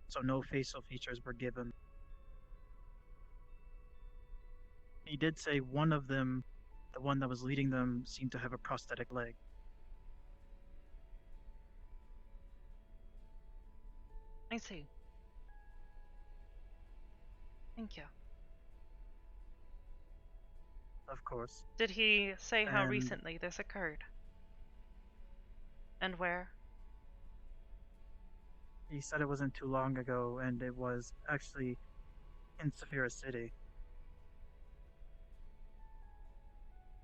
So no facial features were given. He did say one of them, the one that was leading them, seemed to have a prosthetic leg. I see. Thank you. Of course. Did he say how And recently this occurred? And where? he said it wasn't too long ago, and it was actually in Saphira City.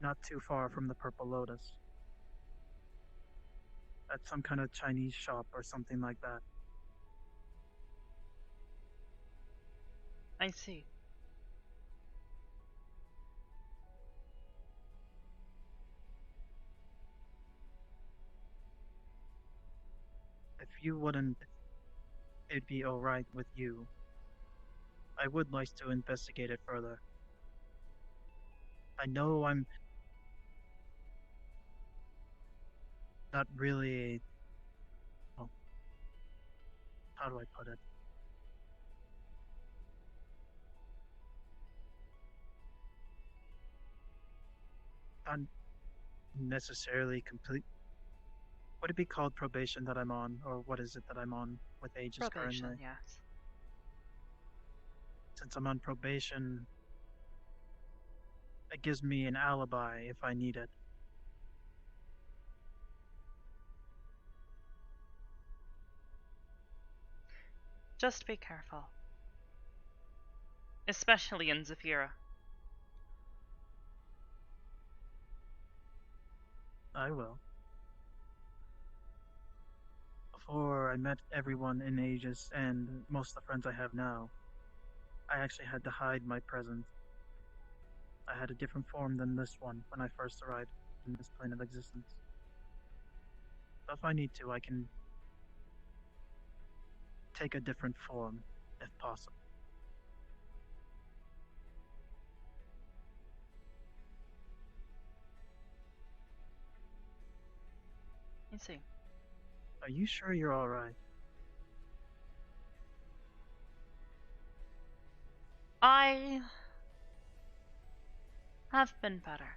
Not too far from the Purple Lotus. At some kind of Chinese shop or something like that. I see. If you wouldn't, it'd be alright with you. I would like to investigate it further. I know I'm not really. Well, how do I put it? Not necessarily complete. Would it be called probation that I'm on, or what is it that I'm on with Aegis Probation, currently? yes. Since I'm on probation, it gives me an alibi if I need it. Just be careful. Especially in Zafira. I will. Before I met everyone in Aegis and most of the friends I have now, I actually had to hide my presence. I had a different form than this one when I first arrived in this plane of existence. So if I need to, I can take a different form, if possible. I see. Are you sure you're alright? I have been better.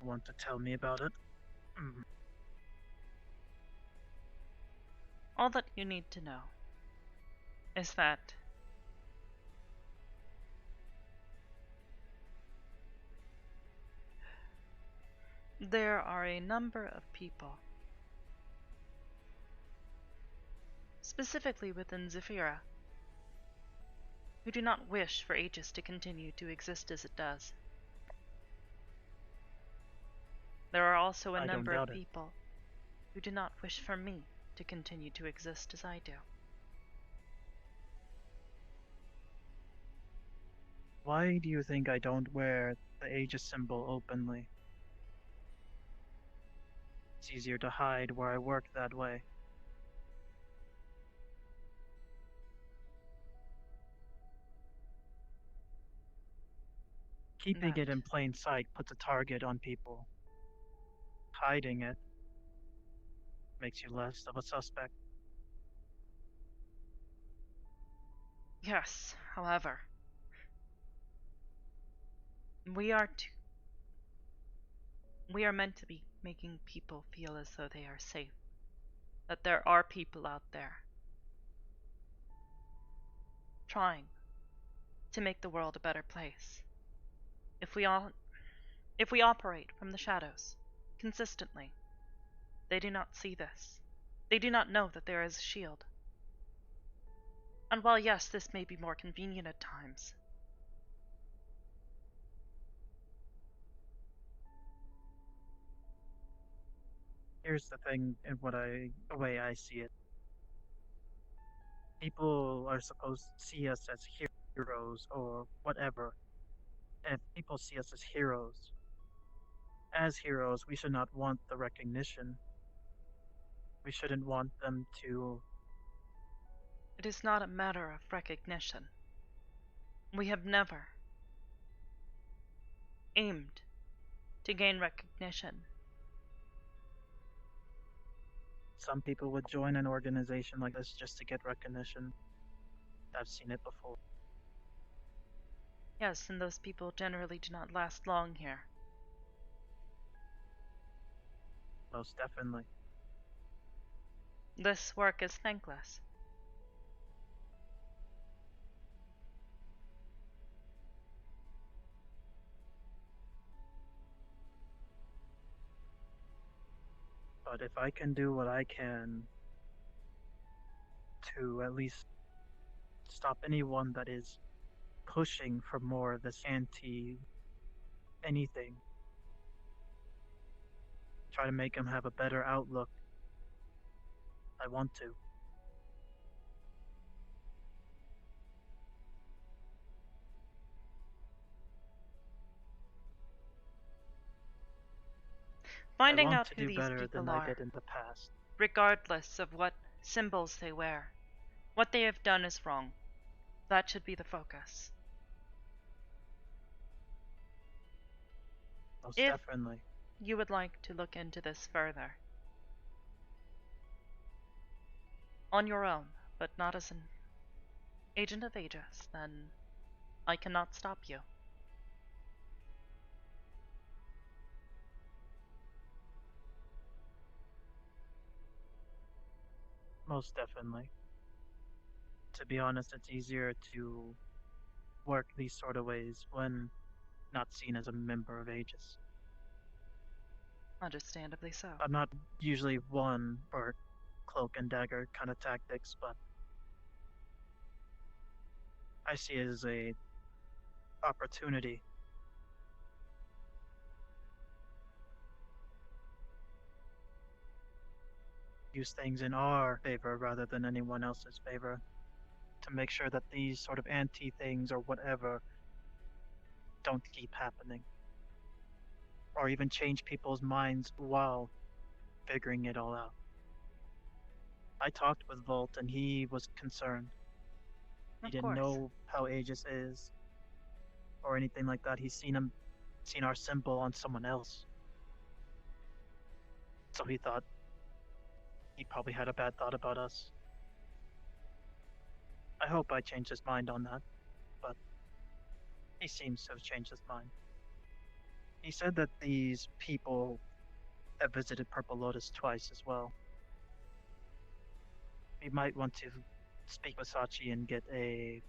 Want to tell me about it? All that you need to know is that There are a number of people, specifically within Zephyra, who do not wish for Aegis to continue to exist as it does. There are also a I don't number of doubt it. people who do not wish for me to continue to exist as I do. Why do you think I don't wear the Aegis symbol openly? It's easier to hide where I work that way. Keeping it in plain sight puts a target on people. Hiding it makes you less of a suspect. Yes, however, we are meant to be making people feel as though they are safe. That there are people out there trying to make the world a better place. If we operate from the shadows consistently, they do not see this. They do not know that there is a shield. And while yes, this may be more convenient at times, Here's the thing in the way I see it. People are supposed to see us as heroes or whatever. If people see us as heroes, we should not want the recognition. We shouldn't want them to. it is not a matter of recognition. We have never aimed to gain recognition. Some people would join an organization like this just to get recognition. I've seen it before. Yes, and those people generally do not last long here. Most definitely. This work is thankless. But if I can do what I can to at least stop anyone that is pushing for more of this anti-anything, try to make them have a better outlook, I want to. Finding I want out to who do these better people than I are, did in the past. regardless of what symbols they wear, what they have done is wrong. That should be the focus. Most If definitely. you would like to look into this further, on your own, but not as an agent of Aegis, then I cannot stop you. Most definitely. To be honest, it's easier to work these sort of ways when not seen as a member of Aegis. Understandably so. I'm not usually one for cloak and dagger kind of tactics, but I see it as a opportunity. Use things in our favor rather than anyone else's favor to make sure that these sort of anti things or whatever don't keep happening. Or even change people's minds while figuring it all out. I talked with Volt and he was concerned. He didn't know how Aegis is or anything like that. He's seen our symbol on someone else. So he thought he probably had a bad thought about us. I hope I changed his mind on that, but he seems to have changed his mind. He said that these people have visited Purple Lotus twice as well. We might want to speak with Sachi and get a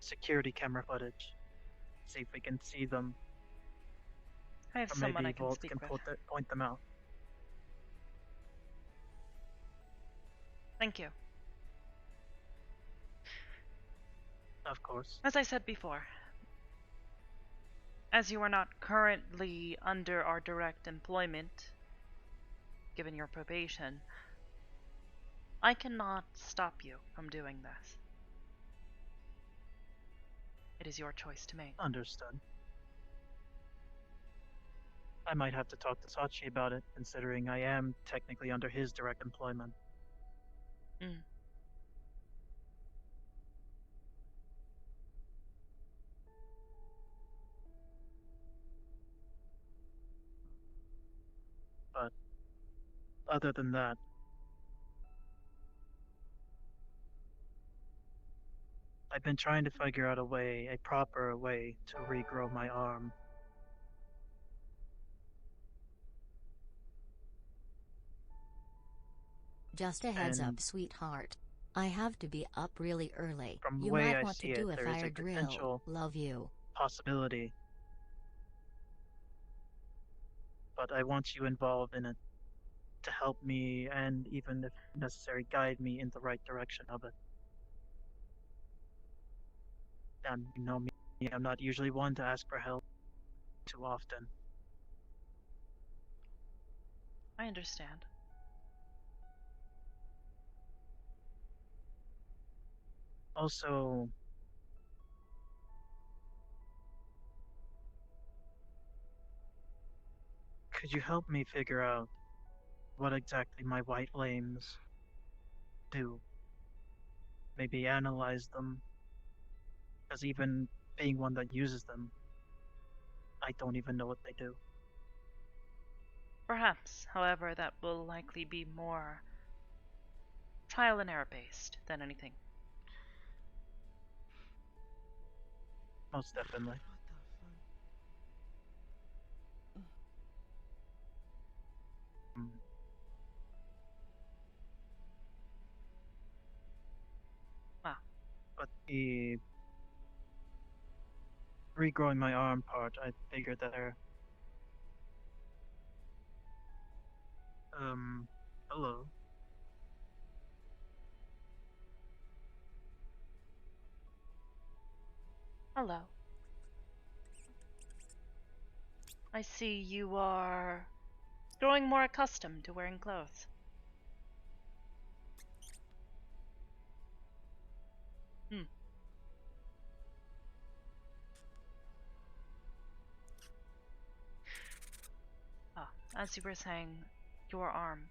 security camera footage. See if we can see them. I have Or someone I maybe can Volt speak can with. point them out. Thank you. Of course. As I said before, as you are not currently under our direct employment, given your probation, I cannot stop you from doing this. It is your choice to make. Understood. I might have to talk to Sachi about it, considering I am technically under his direct employment. Mm. But other than that, I've been trying to figure out a proper way to regrow my arm. Just a heads up, And sweetheart. I have to be up really early. from the You way might I want see to it, do a there is fire a drill. potential Love you. possibility. But I want you involved in it to help me and even if necessary guide me in the right direction of it. And you know me, I'm not usually one to ask for help too often. I understand. Also, could you help me figure out what exactly my white flames do? Maybe analyze them, because even being one that uses them, I don't even know what they do. Perhaps, however, that will likely be more trial and error based than anything. Most definitely. Hmm. Wow. But the regrowing my arm part, I figured that there. Hello. Hello. I see you are growing more accustomed to wearing clothes. Hmm. Ah, as you were saying, your arm.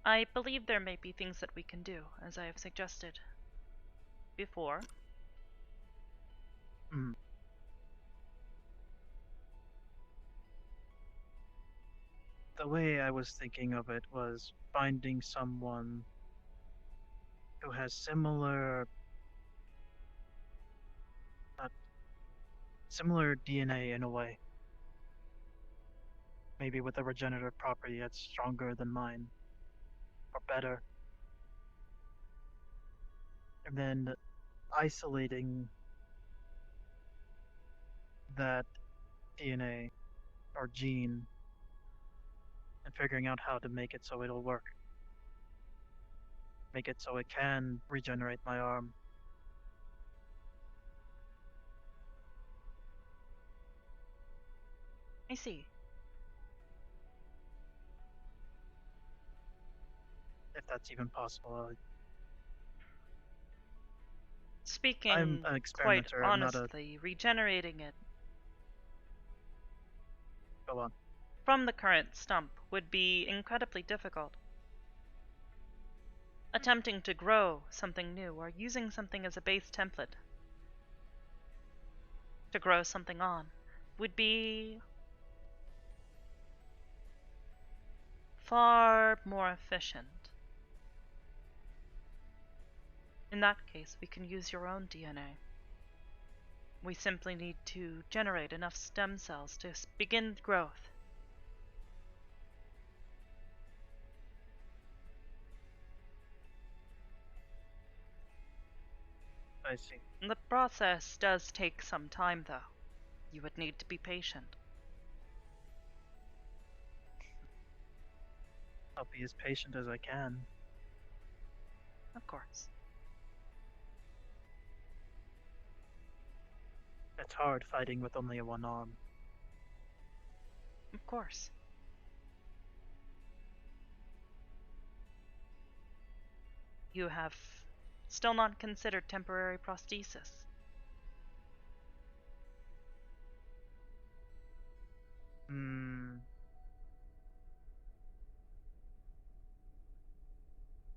I believe there may be things that we can do, as I have suggested before. Hmm. The way I was thinking of it was finding someone who has similar DNA in a way. Maybe with a regenerative property that's stronger than mine, or better. And then isolating that DNA or gene and figuring out how to make it so it'll work. Make it so it can regenerate my arm. I see. If that's even possible. Speaking I'm an quite experimenter, I'm not a... honestly, regenerating it Go on. from the current stump would be incredibly difficult. Attempting to grow something new or using something as a base template to grow something on would be far more efficient. In that case, we can use your own DNA. We simply need to generate enough stem cells to begin growth. I see. The process does take some time, though. You would need to be patient. I'll be as patient as I can. Of course. It's hard fighting with only one arm. Of course. You have still not considered temporary prosthesis.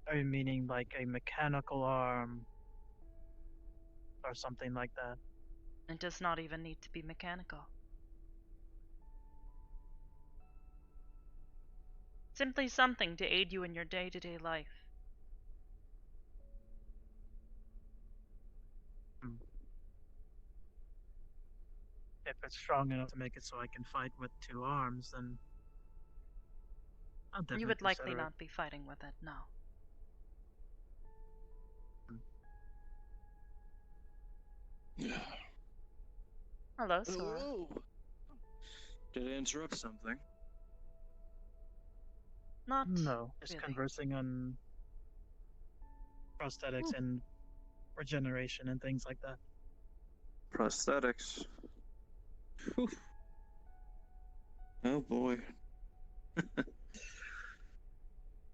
Are you meaning like a mechanical arm or something like that? It does not even need to be mechanical. Simply something to aid you in your day-to-day life. If it's strong enough to make it so I can fight with two arms, then I'll definitely You would likely consider it. not be fighting with it, no. Hello, Sora. Hello. Did I interrupt something? Not No, just really. conversing on prosthetics and regeneration and things like that. Prosthetics. Whew. Oh boy.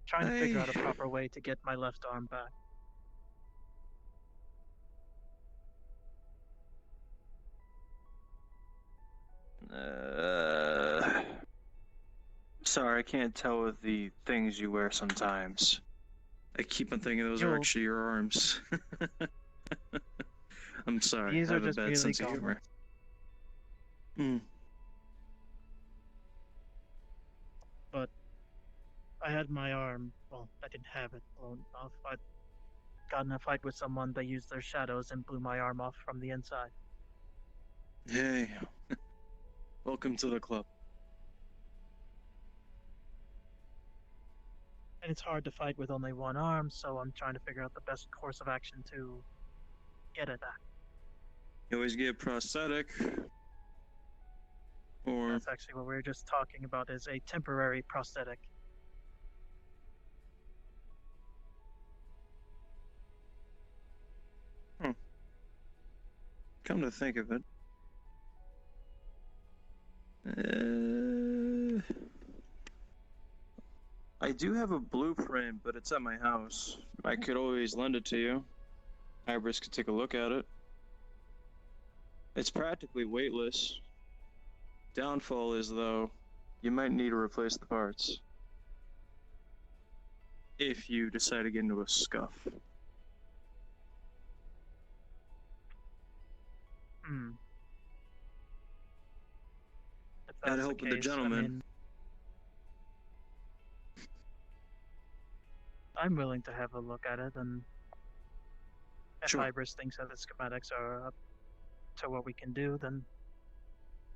Trying to figure out a proper way to get my left arm back. Sorry, I can't tell with the things you wear sometimes. I keep on thinking those are You'll- actually your arms. I'm sorry, These I are have a just bad really sense of humor. gauntlets. But I had my arm, well, I didn't have it blown off. I got in a fight with someone, they used their shadows and blew my arm off from the inside. Hey, welcome to the club. And it's hard to fight with only one arm, so I'm trying to figure out the best course of action to get it back. You always get prosthetic, or That's actually what we were just talking about, is a temporary prosthetic. come to think of it. I do have a blueprint, but it's at my house. I could always lend it to you. Hybris could take a look at it. It's practically weightless. Downfall is, though, you might need to replace the parts. If you decide to get into a scuff. If Gotta that's help the with the case, gentleman. I mean, I'm willing to have a look at it, and if Sure. Hybris thinks that the schematics are up to what we can do, then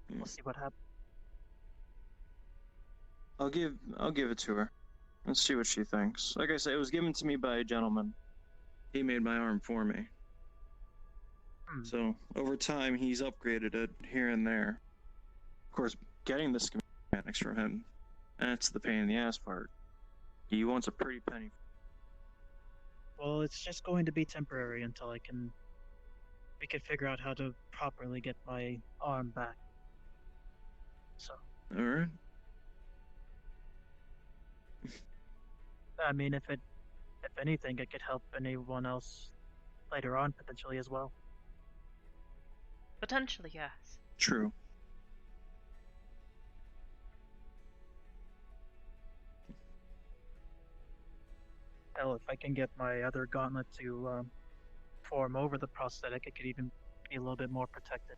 we'll see what happens. I'll give it to her. Let's see what she thinks. Like I said, it was given to me by a gentleman. He made my arm for me. So over time, he's upgraded it here and there. Of course, getting the schematics from him, that's the pain in the ass part. He wants a pretty penny. Well, it's just going to be temporary until we can figure out how to properly get my arm back. So, All right. I mean, if anything, it could help anyone else later on potentially as well. Potentially, yes. True. Hell, if I can get my other gauntlet to form over the prosthetic, it could even be a little bit more protected.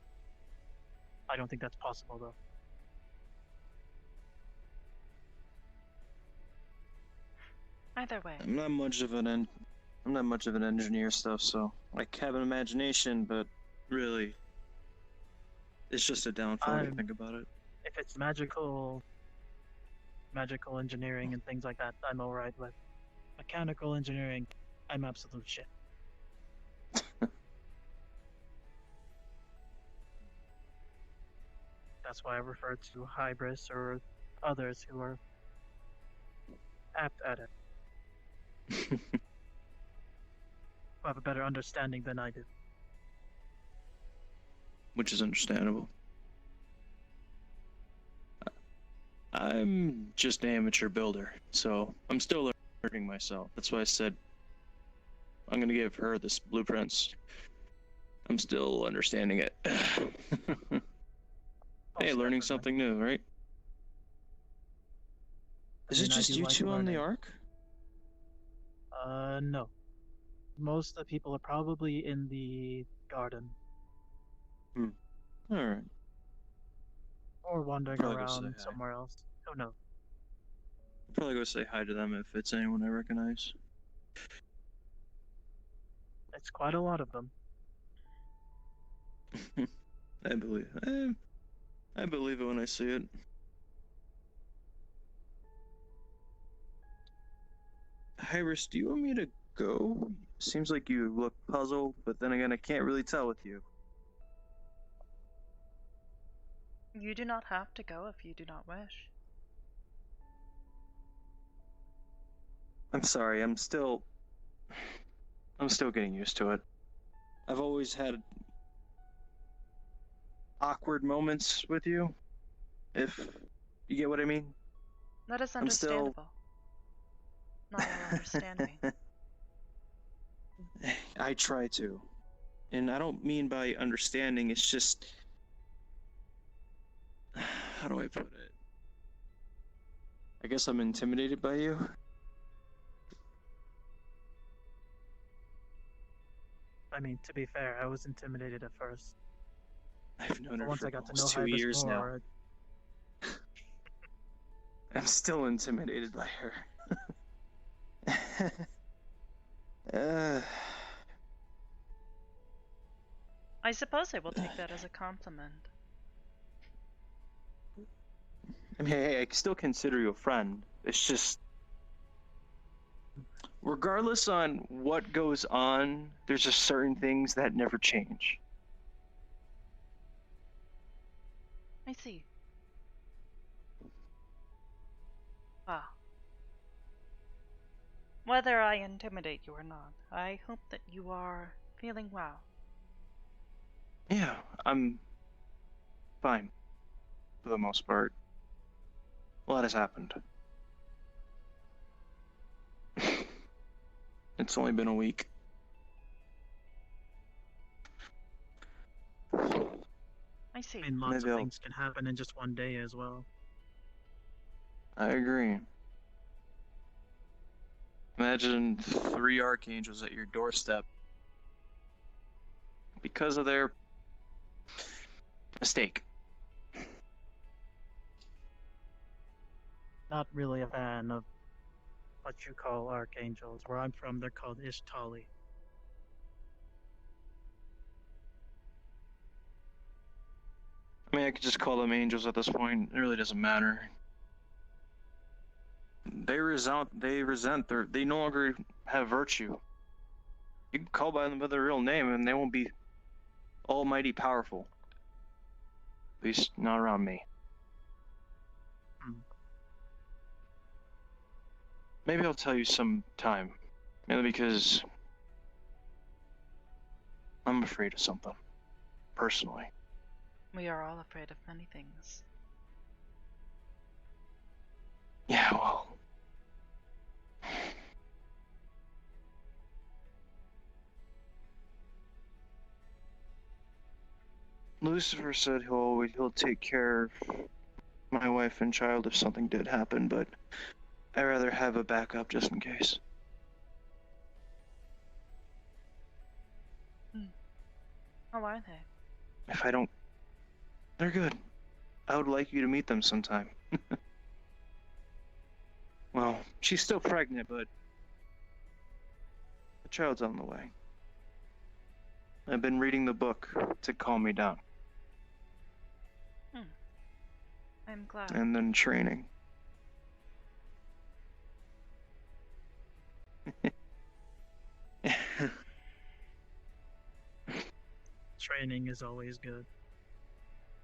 I don't think that's possible though. Either way. I'm not much of an engineer stuff, so I have an imagination, but really, it's just a downfall if you think about it. If it's magical engineering and things like that, I'm alright with. Mechanical engineering, I'm absolute shit. That's why I refer to Hybris or others who are apt at it. You have a better understanding than I do. Which is understandable. I'm just an amateur builder, so I'm still learning myself. That's why I said I'm gonna give her this blueprints. I'm still understanding it. Hey, learning something new, right? Is it I just do you like two on the learning. Ark? No. Most of the people are probably in the garden. Alright. Or wandering Probably go say around hi. somewhere else. Who knows? I'll probably go say hi to them if it's anyone I recognize. It's quite a lot of them. I believe it when I see it. Hybris, do you want me to go? Seems like you look puzzled, but then again, I can't really tell with you. You do not have to go if you do not wish. I'm sorry, I'm still getting used to it. I've always had awkward moments with you, if you get what I mean. That is I'm still... understandable. Not all understand me. I try to. And I don't mean by understanding, it's just... How do I put it? I guess I'm intimidated by you. I mean, to be fair, I was intimidated at first. I've known her But once for I got to know almost 2 Hybris years now. more, I'm still intimidated by her. I suppose I will take that as a compliment. I mean, hey, I still consider you a friend. It's just... Regardless on what goes on, there's just certain things that never change. I see. Well, whether I intimidate you or not, I hope that you are feeling well. Yeah, I'm fine. For the most part. A lot has happened. It's only been a week. I see. I mean, lots Maybe of I'll... things can happen in just one day as well. I agree. Imagine 3 archangels at your doorstep. Because of their... mistake. Not really a fan of what you call archangels. Where I'm from, they're called Ishtali. I mean, I could just call them angels at this point. It really doesn't matter. They they no longer have virtue. You can call by them by their real name and they won't be almighty powerful. At least not around me. Maybe I'll tell you sometime. Mainly because I'm afraid of something. Personally. We are all afraid of many things. Yeah, well... Lucifer said he'll take care of my wife and child if something did happen, but I'd rather have a backup just in case. How are they? If I don't... They're good. I would like you to meet them sometime. Well, she's still pregnant, but... the child's on the way. I've been reading the book to calm me down. I'm glad. And then training. Training is always good.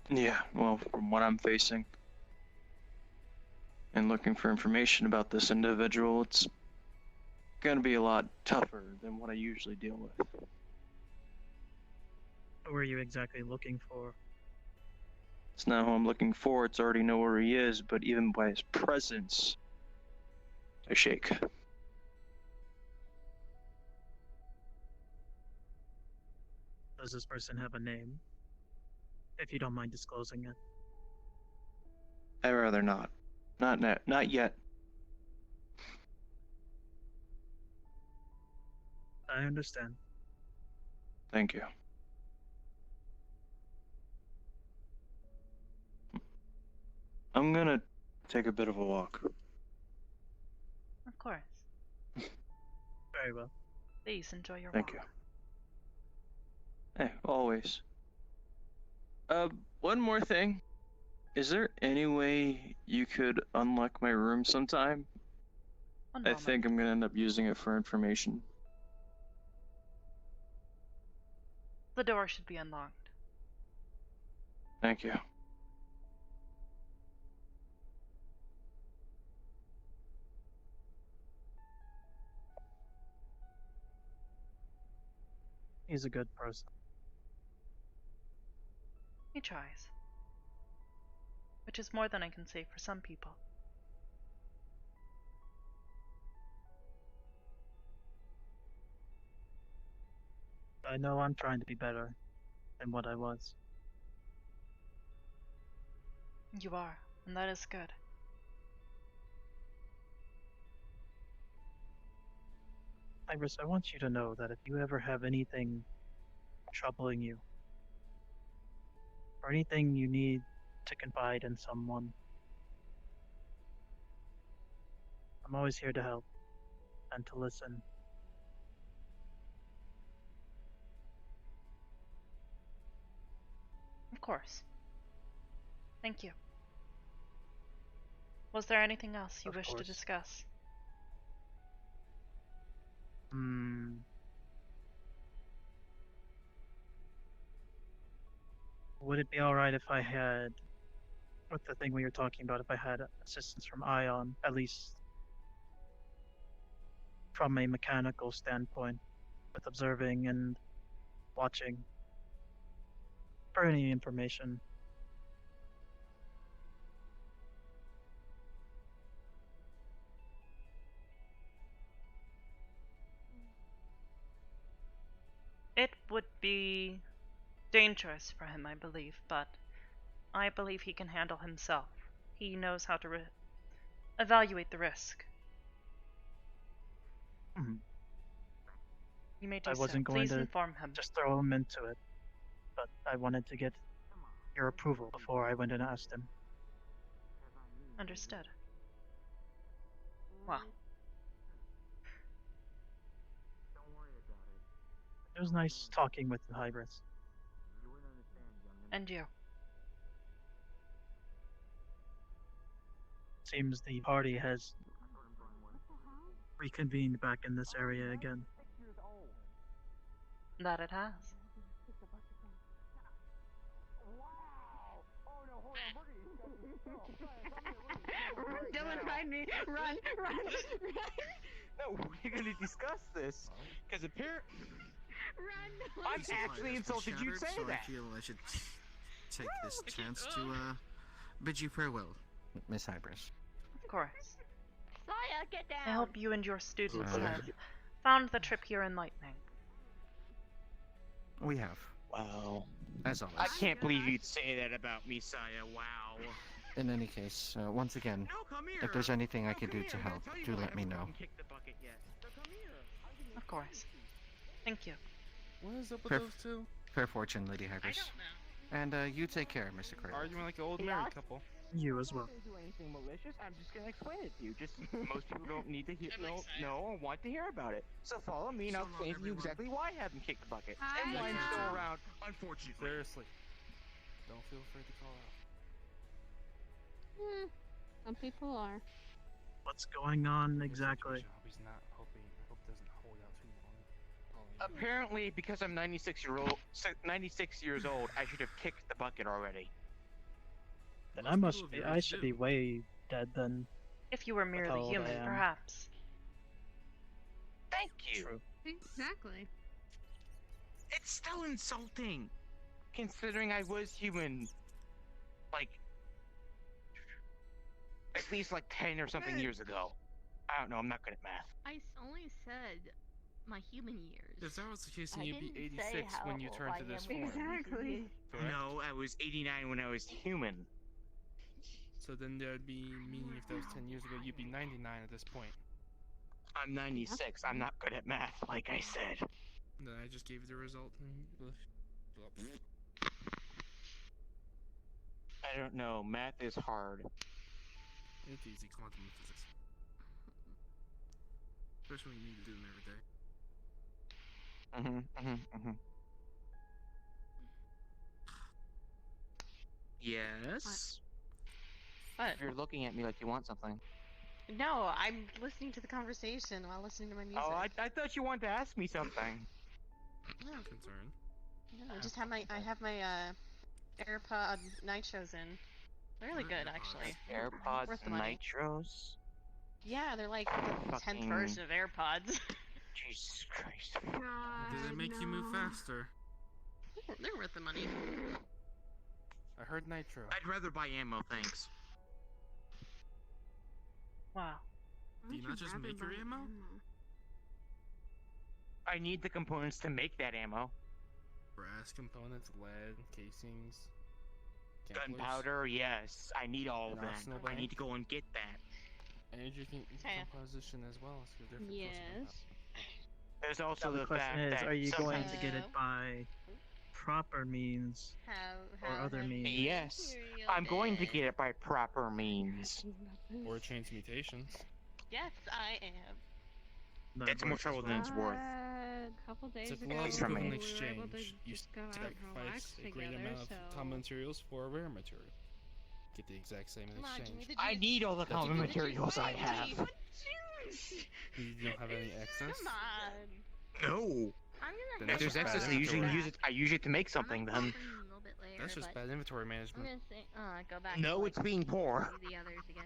Yeah, well, from what I'm facing. and looking for information about this individual, it's gonna be a lot tougher than what I usually deal with. Who are you exactly looking for? It's not who I'm looking for, it's already know where he is, but even by his presence, I shake. Does this person have a name? If you don't mind disclosing it. I'd rather not. Not yet. I understand. Thank you. I'm gonna take a bit of a walk. Of course. Very well. Please enjoy your Thank walk. you. Hey, always. One more thing. Is there any way you could unlock my room sometime? One I moment. think I'm gonna end up using it for information. The door should be unlocked. Thank you. He's a good person. He tries. Which is more than I can say for some people. I know I'm trying to be better than what I was. You are, and that is good. Hybris, I want you to know that if you ever have anything troubling you, or anything you need to confide in someone, I'm always here to help and to listen. Of course. Thank you. Was there anything else you Of wish to course. discuss? Would it be alright if I had, with the thing we were talking about, if I had assistance from Ion, at least from a mechanical standpoint, with observing and watching for any information? It would be dangerous for him, I believe, but I believe he can handle himself. He knows how to evaluate the risk. Mhm. You may do I so. wasn't going Please to inform him. just throw him into it, but I wanted to get your approval before I went and asked him. Understood. Well, It was nice talking with you, Hybris. and you. Seems the party has reconvened back in this area again. That it has. Run, Dylan, find me! Run, run, run! No, we're gonna discuss this. Because apparently. Run! I'm actually insulted you'd say so that. I feel I should take this chance to bid you farewell, Miss Hybris. Of course. Saya, get down! I hope you and your students Uh, have found the trip here enlightening. We have, Wow. as always. I can't believe you'd say that about me, Saya. Wow. In any case, once again, if there's anything I can do to help, do let me know. Of course. Thank you. What is up with Fair, those two? fair fortune, Lady Hybris. And you take care, Mr. Cradle. Arguing like an old married couple. You as well. I didn't do anything malicious. I'm just gonna explain it to you. Just most people don't need to hear. No, I want to hear about it. So follow me, and I'll explain to you exactly why I haven't kicked the bucket and why I'm still around. Unfortunately. Seriously. Don't feel afraid to call out. Some people are. What's going on exactly? He's not hoping. I hope it doesn't hold out too long. Apparently, because I'm 96 years old, I should have kicked the bucket already. Then I should be way dead then. If you were how merely old I human, am. perhaps. Thank you. True. Exactly. It's still insulting, considering I was human, like, at least like 10 or something years ago. I don't know, I'm not good at math. Only said my human years. If that was the case, then I you'd be didn't say 86 how when you old turn I to this am. form. Exactly. Correct? No, I was 89 when I was human. So then there'd be, meaning if that was 10 years ago, you'd be 99 at this point. I'm 96. I'm not good at math, like I said. Then I just gave you the result. I don't know. Math is hard. It's easy, quantum physics. Especially when you need to do them every day. Yes? What? You're looking at me like you want something. No, I'm listening to the conversation while listening to my music. Oh, I thought you wanted to ask me something. No, Concern. no, I just have my AirPod Nitros in. They're really good, actually. AirPods Worth the money. Nitros? Yeah, they're like the 10th Fucking- version of AirPods. Jesus Christ. Did it make you move faster? They're worth the money. I heard nitro. I'd rather buy ammo, thanks. Wow. Do you not just make your ammo? I need the components to make that ammo. Brass components, lead, casings, Gunpowder, yes. I need all of And that. arsenal I need bank. to go and get that. Energy composition as well. So different Yes. There's also Now the the question fact is, that are you going to sometimes- get it by proper means or other means? Yes, I'm going to get it by proper means. Or change mutations. Yes, I am. It's more trouble than it's worth. A couple days It's a ago, love Thanks for we me. were able exchange. to You just go out and relax sacrifice a great together, amount so... of common materials for a rare material. Get the exact same in Come on, give me exchange. the I juice. need all the That's common good. materials I have. You don't have any excess? Come on. No. I'm Then gonna If there's just bad excess, I usually inventory. use it. I use it to make something. Then a little bit later, That's just but bad inventory I'm management. gonna say, go back. no, to, it's being poor. do the others again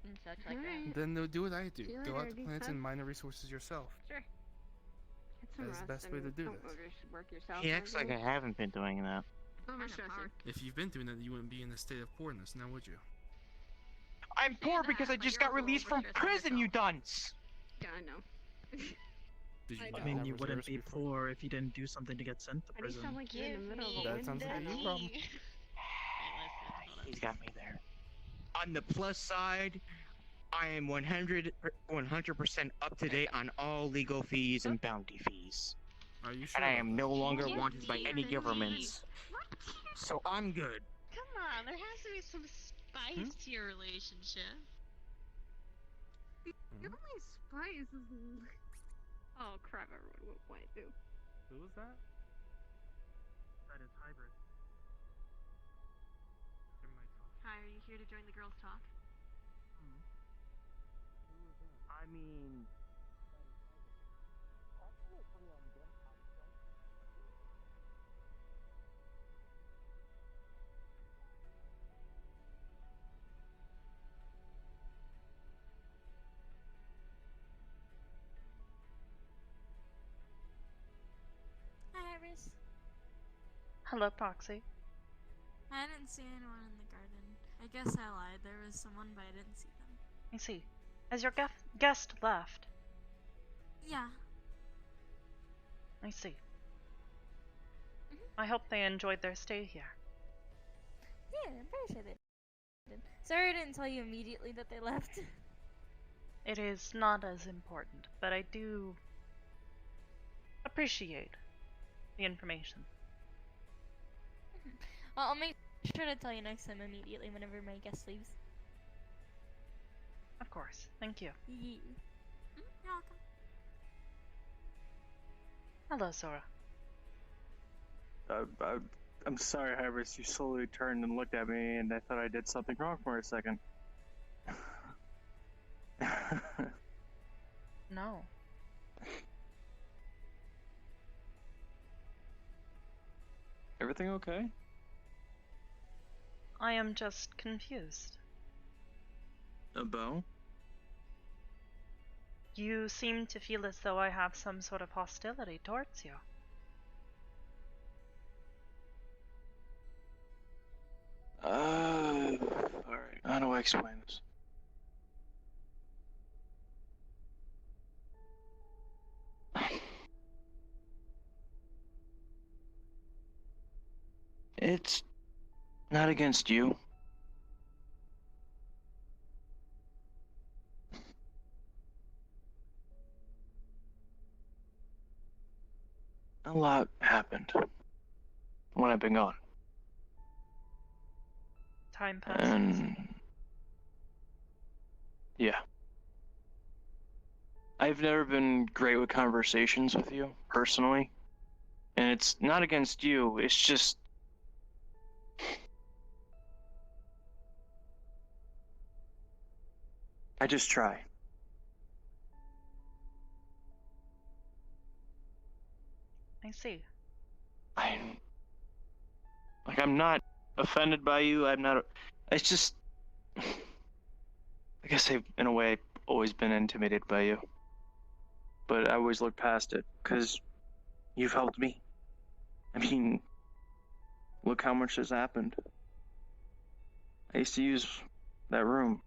and such like that. Then do what I do. See you Go out later, to dude. planets Huh? and mine the resources yourself. Sure. Get some That's the rest best way to and do don't this. overwork yourself. He acts like I haven't been doing that. Overstressing. If you've been doing that, you wouldn't be in a state of poorness, now would you? I'm poor because I just got released from prison, you dunce. Yeah, I know. Did you I not I mean, have you wouldn't reserves be before? poor if you didn't do something to get sent to Why do you prison. sound like you're in the middle of a That sounds like a window? you problem. He's got me there. On the plus side, I am 100% up to date on all legal fees and bounty fees. Are you sure? And I am no longer Yes, wanted by any Stephen. governments. So I'm good. Come on, there has to be some spice to your relationship. Your only spice is... Oh crap, everyone went white too. Who was that? That is Hybris. Hi, are you here to join the girls' talk? I mean... Hi, Hybris. Hello, Proxy. I didn't see anyone in the garden. I guess I lied. There was someone, but I didn't see them. I see. Has your guest left? Yeah. I see. I hope they enjoyed their stay here. Yeah, I'm pretty sure they did. Sorry I didn't tell you immediately that they left. It is not as important, but I do appreciate the information. Well, I'll make sure to tell you next time immediately whenever my guest leaves. Of course. Thank you. Yeah. You're welcome. Hello, Sora. I'm sorry, Hybris. You slowly turned and looked at me, and I thought I did something wrong for a second. No. Everything okay? I am just confused. A bow? You seem to feel as though I have some sort of hostility towards you. Alright, how do I explain this? It's not against you. A lot happened when I've been gone. Time passes. And yeah. I've never been great with conversations with you, personally. And it's not against you, it's just... I just try. I see. I'm not offended by you, I'm not... It's just... I guess I've, in a way, always been intimidated by you. But I always look past it, because you've helped me. I mean, look how much has happened. I used to use that room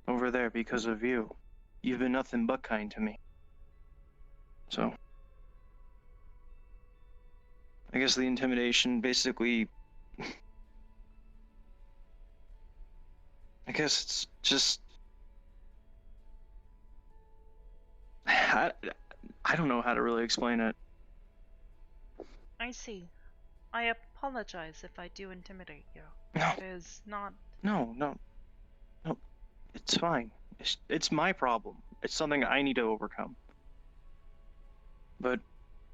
over there because of you. You've been nothing but kind to me. So, I guess the intimidation basically... I guess it's just... I don't know how to really explain it. I see. I apologize if I do intimidate you. No. It is not... No. It's fine. It's my problem. It's something I need to overcome. But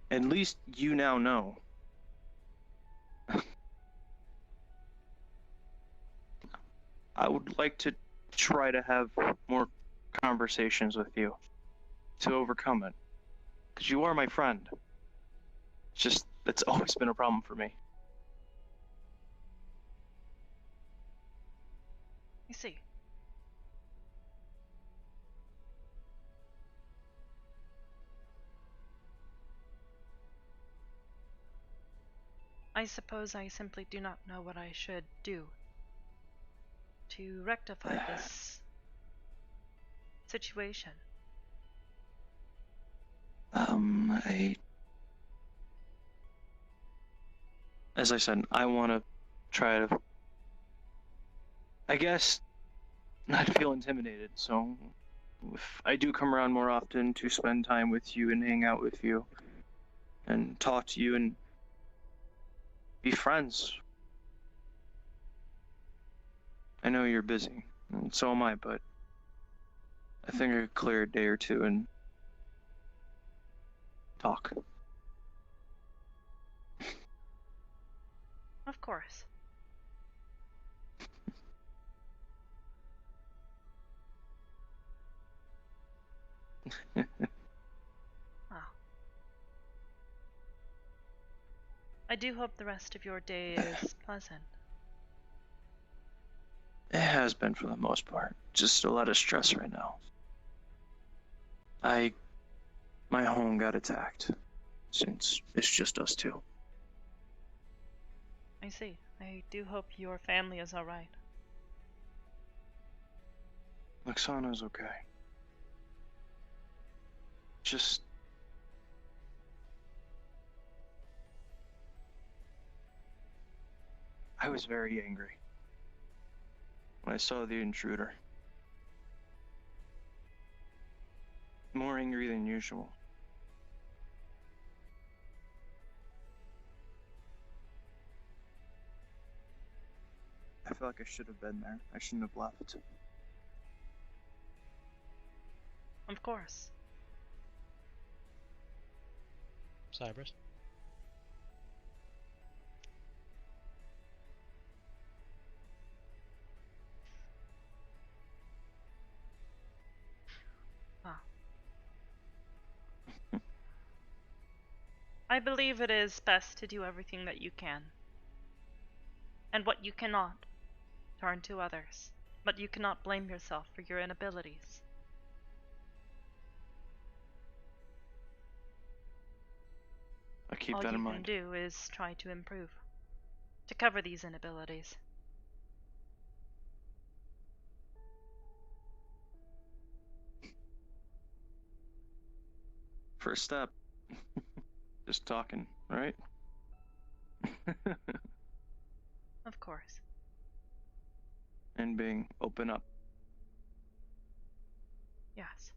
at least you now know. I would like to try to have more conversations with you to overcome it. Because you are my friend. It's just, it's always been a problem for me. I see. I suppose I simply do not know what I should do to rectify this situation. As I said, I want to try to, I guess, not feel intimidated, so if I do come around more often to spend time with you and hang out with you and talk to you and be friends. I know you're busy, and so am I, but I think I could clear a day or two and talk. Of course. Wow. I do hope the rest of your day is pleasant. It has been for the most part. Just a lot of stress right now. My home got attacked, since it's just us two. I see. I do hope your family is alright. Luxana's okay. Just... I was very angry when I saw the intruder. More angry than usual. I feel like I should have been there. I shouldn't have left. Of course. Hybris. I believe it is best to do everything that you can. And what you cannot, turn to others. But you cannot blame yourself for your inabilities. I keep All that you in can mind. do is try to improve, to cover these inabilities. First step. Just talking, right? Of course. And being open up. Yes.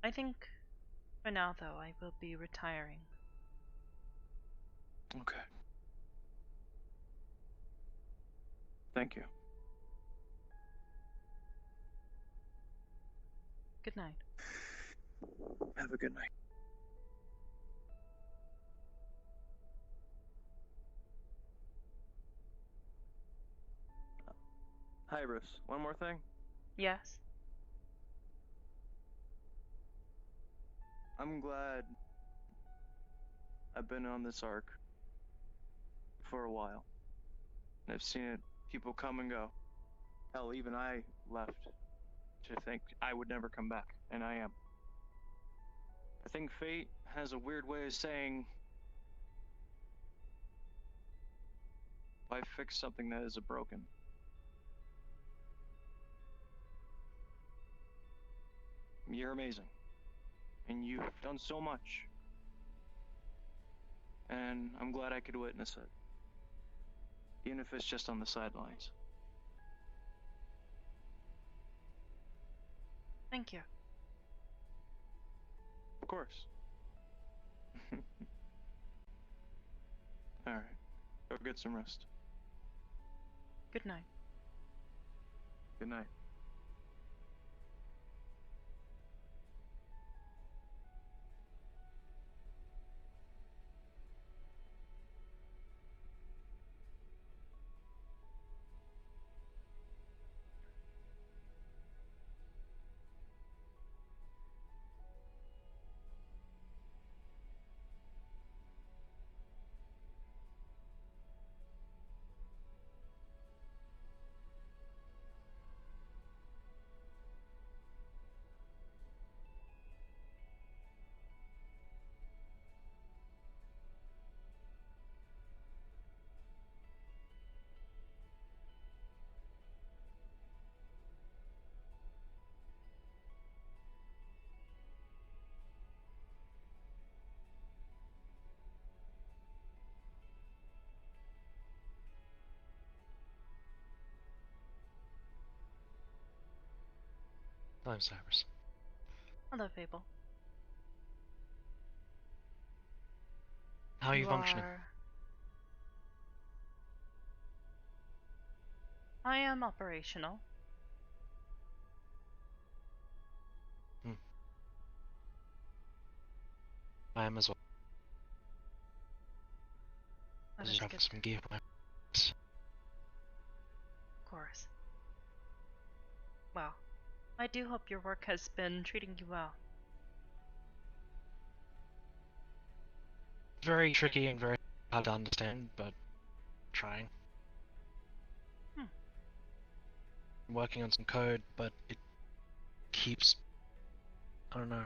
I think for now, though, I will be retiring. Okay. Thank you. Good night. Have a good night. Hybris, one more thing. Yes? I'm glad I've been on this arc for a while. And I've seen it, people come and go. Hell, even I left to think I would never come back, and I am. I think fate has a weird way of saying, why fix something that is broken? You're amazing. And you've done so much. And I'm glad I could witness it. Even if it's just on the sidelines. Thank you. Of course. Alright. Go get some rest. Good night. Good night. I'm Hybris. Hello, Fable. How are you functioning? I am operational. I am as well. That Just is have good. some gear for my Of course. Well, I do hope your work has been treating you well. very tricky and very hard to understand, but trying. I'm working on some code, but it keeps, I don't know,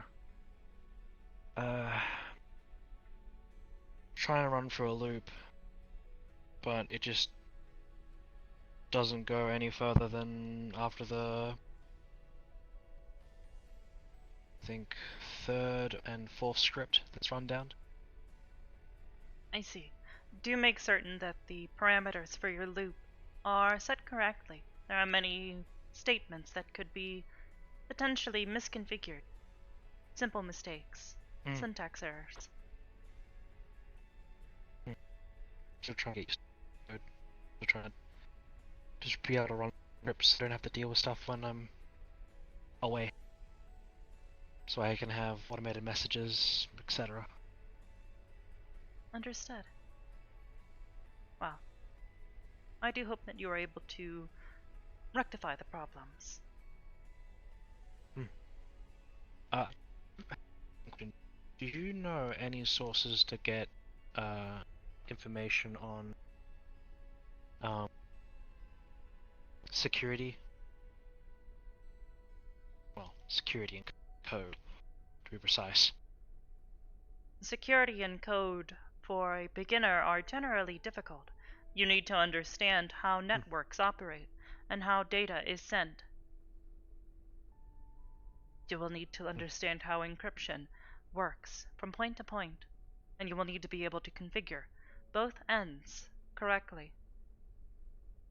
trying to run through a loop, but it just doesn't go any further than after the, I think, third and fourth script that's run down. I see. Do make certain that the parameters for your loop are set correctly. There are many statements that could be potentially misconfigured. Simple mistakes, syntax errors. Still trying to get used to it. Still trying to just be able to run scripts so I don't have to deal with stuff when I'm away. So I can have automated messages, etc. Understood. Well, I do hope that you are able to rectify the problems. Do you know any sources to get information on security? Well, security and code, to be precise. Security and code for a beginner are generally difficult. You need to understand how networks operate and how data is sent. You will need to understand how encryption works from point to point, and you will need to be able to configure both ends correctly,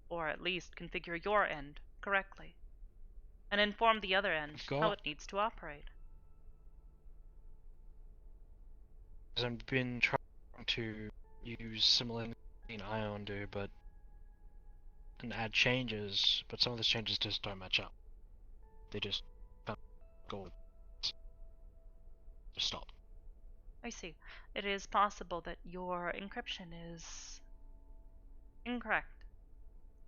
or at least configure your end correctly, and inform the other end how it needs to operate. Because I've been trying to use similar in Ion do, and add changes, but some of the changes just don't match up. They just go stop. I see. It is possible that your encryption is incorrect.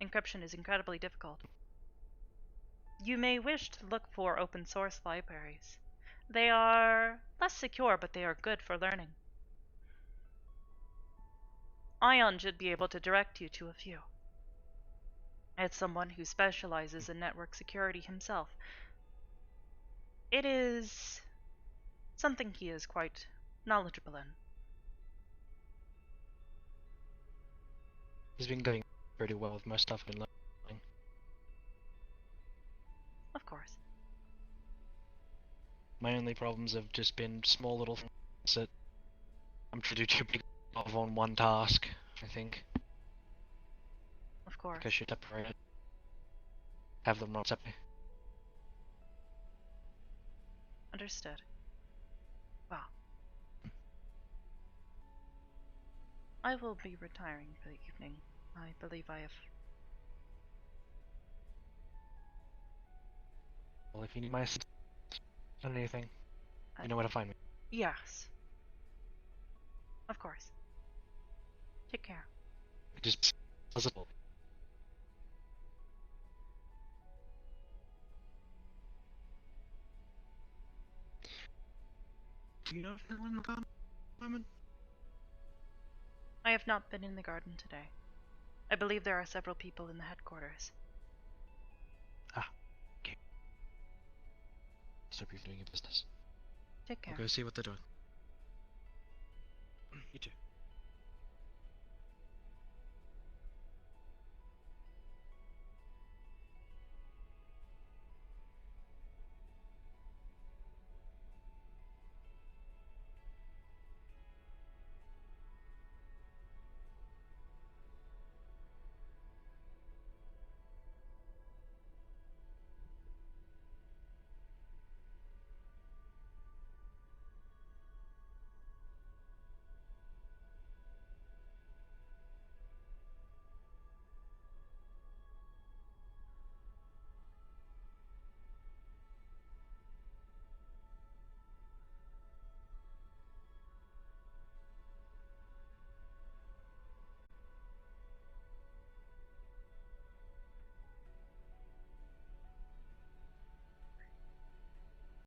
Encryption is incredibly difficult. You may wish to look for open source libraries. They are less secure, but they are good for learning. Ion should be able to direct you to a few. As someone who specializes in network security himself, it is something he is quite knowledgeable in. He's been going pretty well with my stuff I've been learning. Of course. My only problems have just been small little things that I'm trying to do too big of on one task, I think. Of course. I should separate it. Have them not separate. Understood. Well, I will be retiring for the evening. I believe I have... Well, if you need my assistance on anything, you know where to find me. Yes. Of course. Take care. Just possible. Do you know if anyone in the garden at the moment? I have not been in the garden today. I believe there are several people in the headquarters. Ah, okay. Stop you doing your business. Take care. I'll go see what they're doing. You too.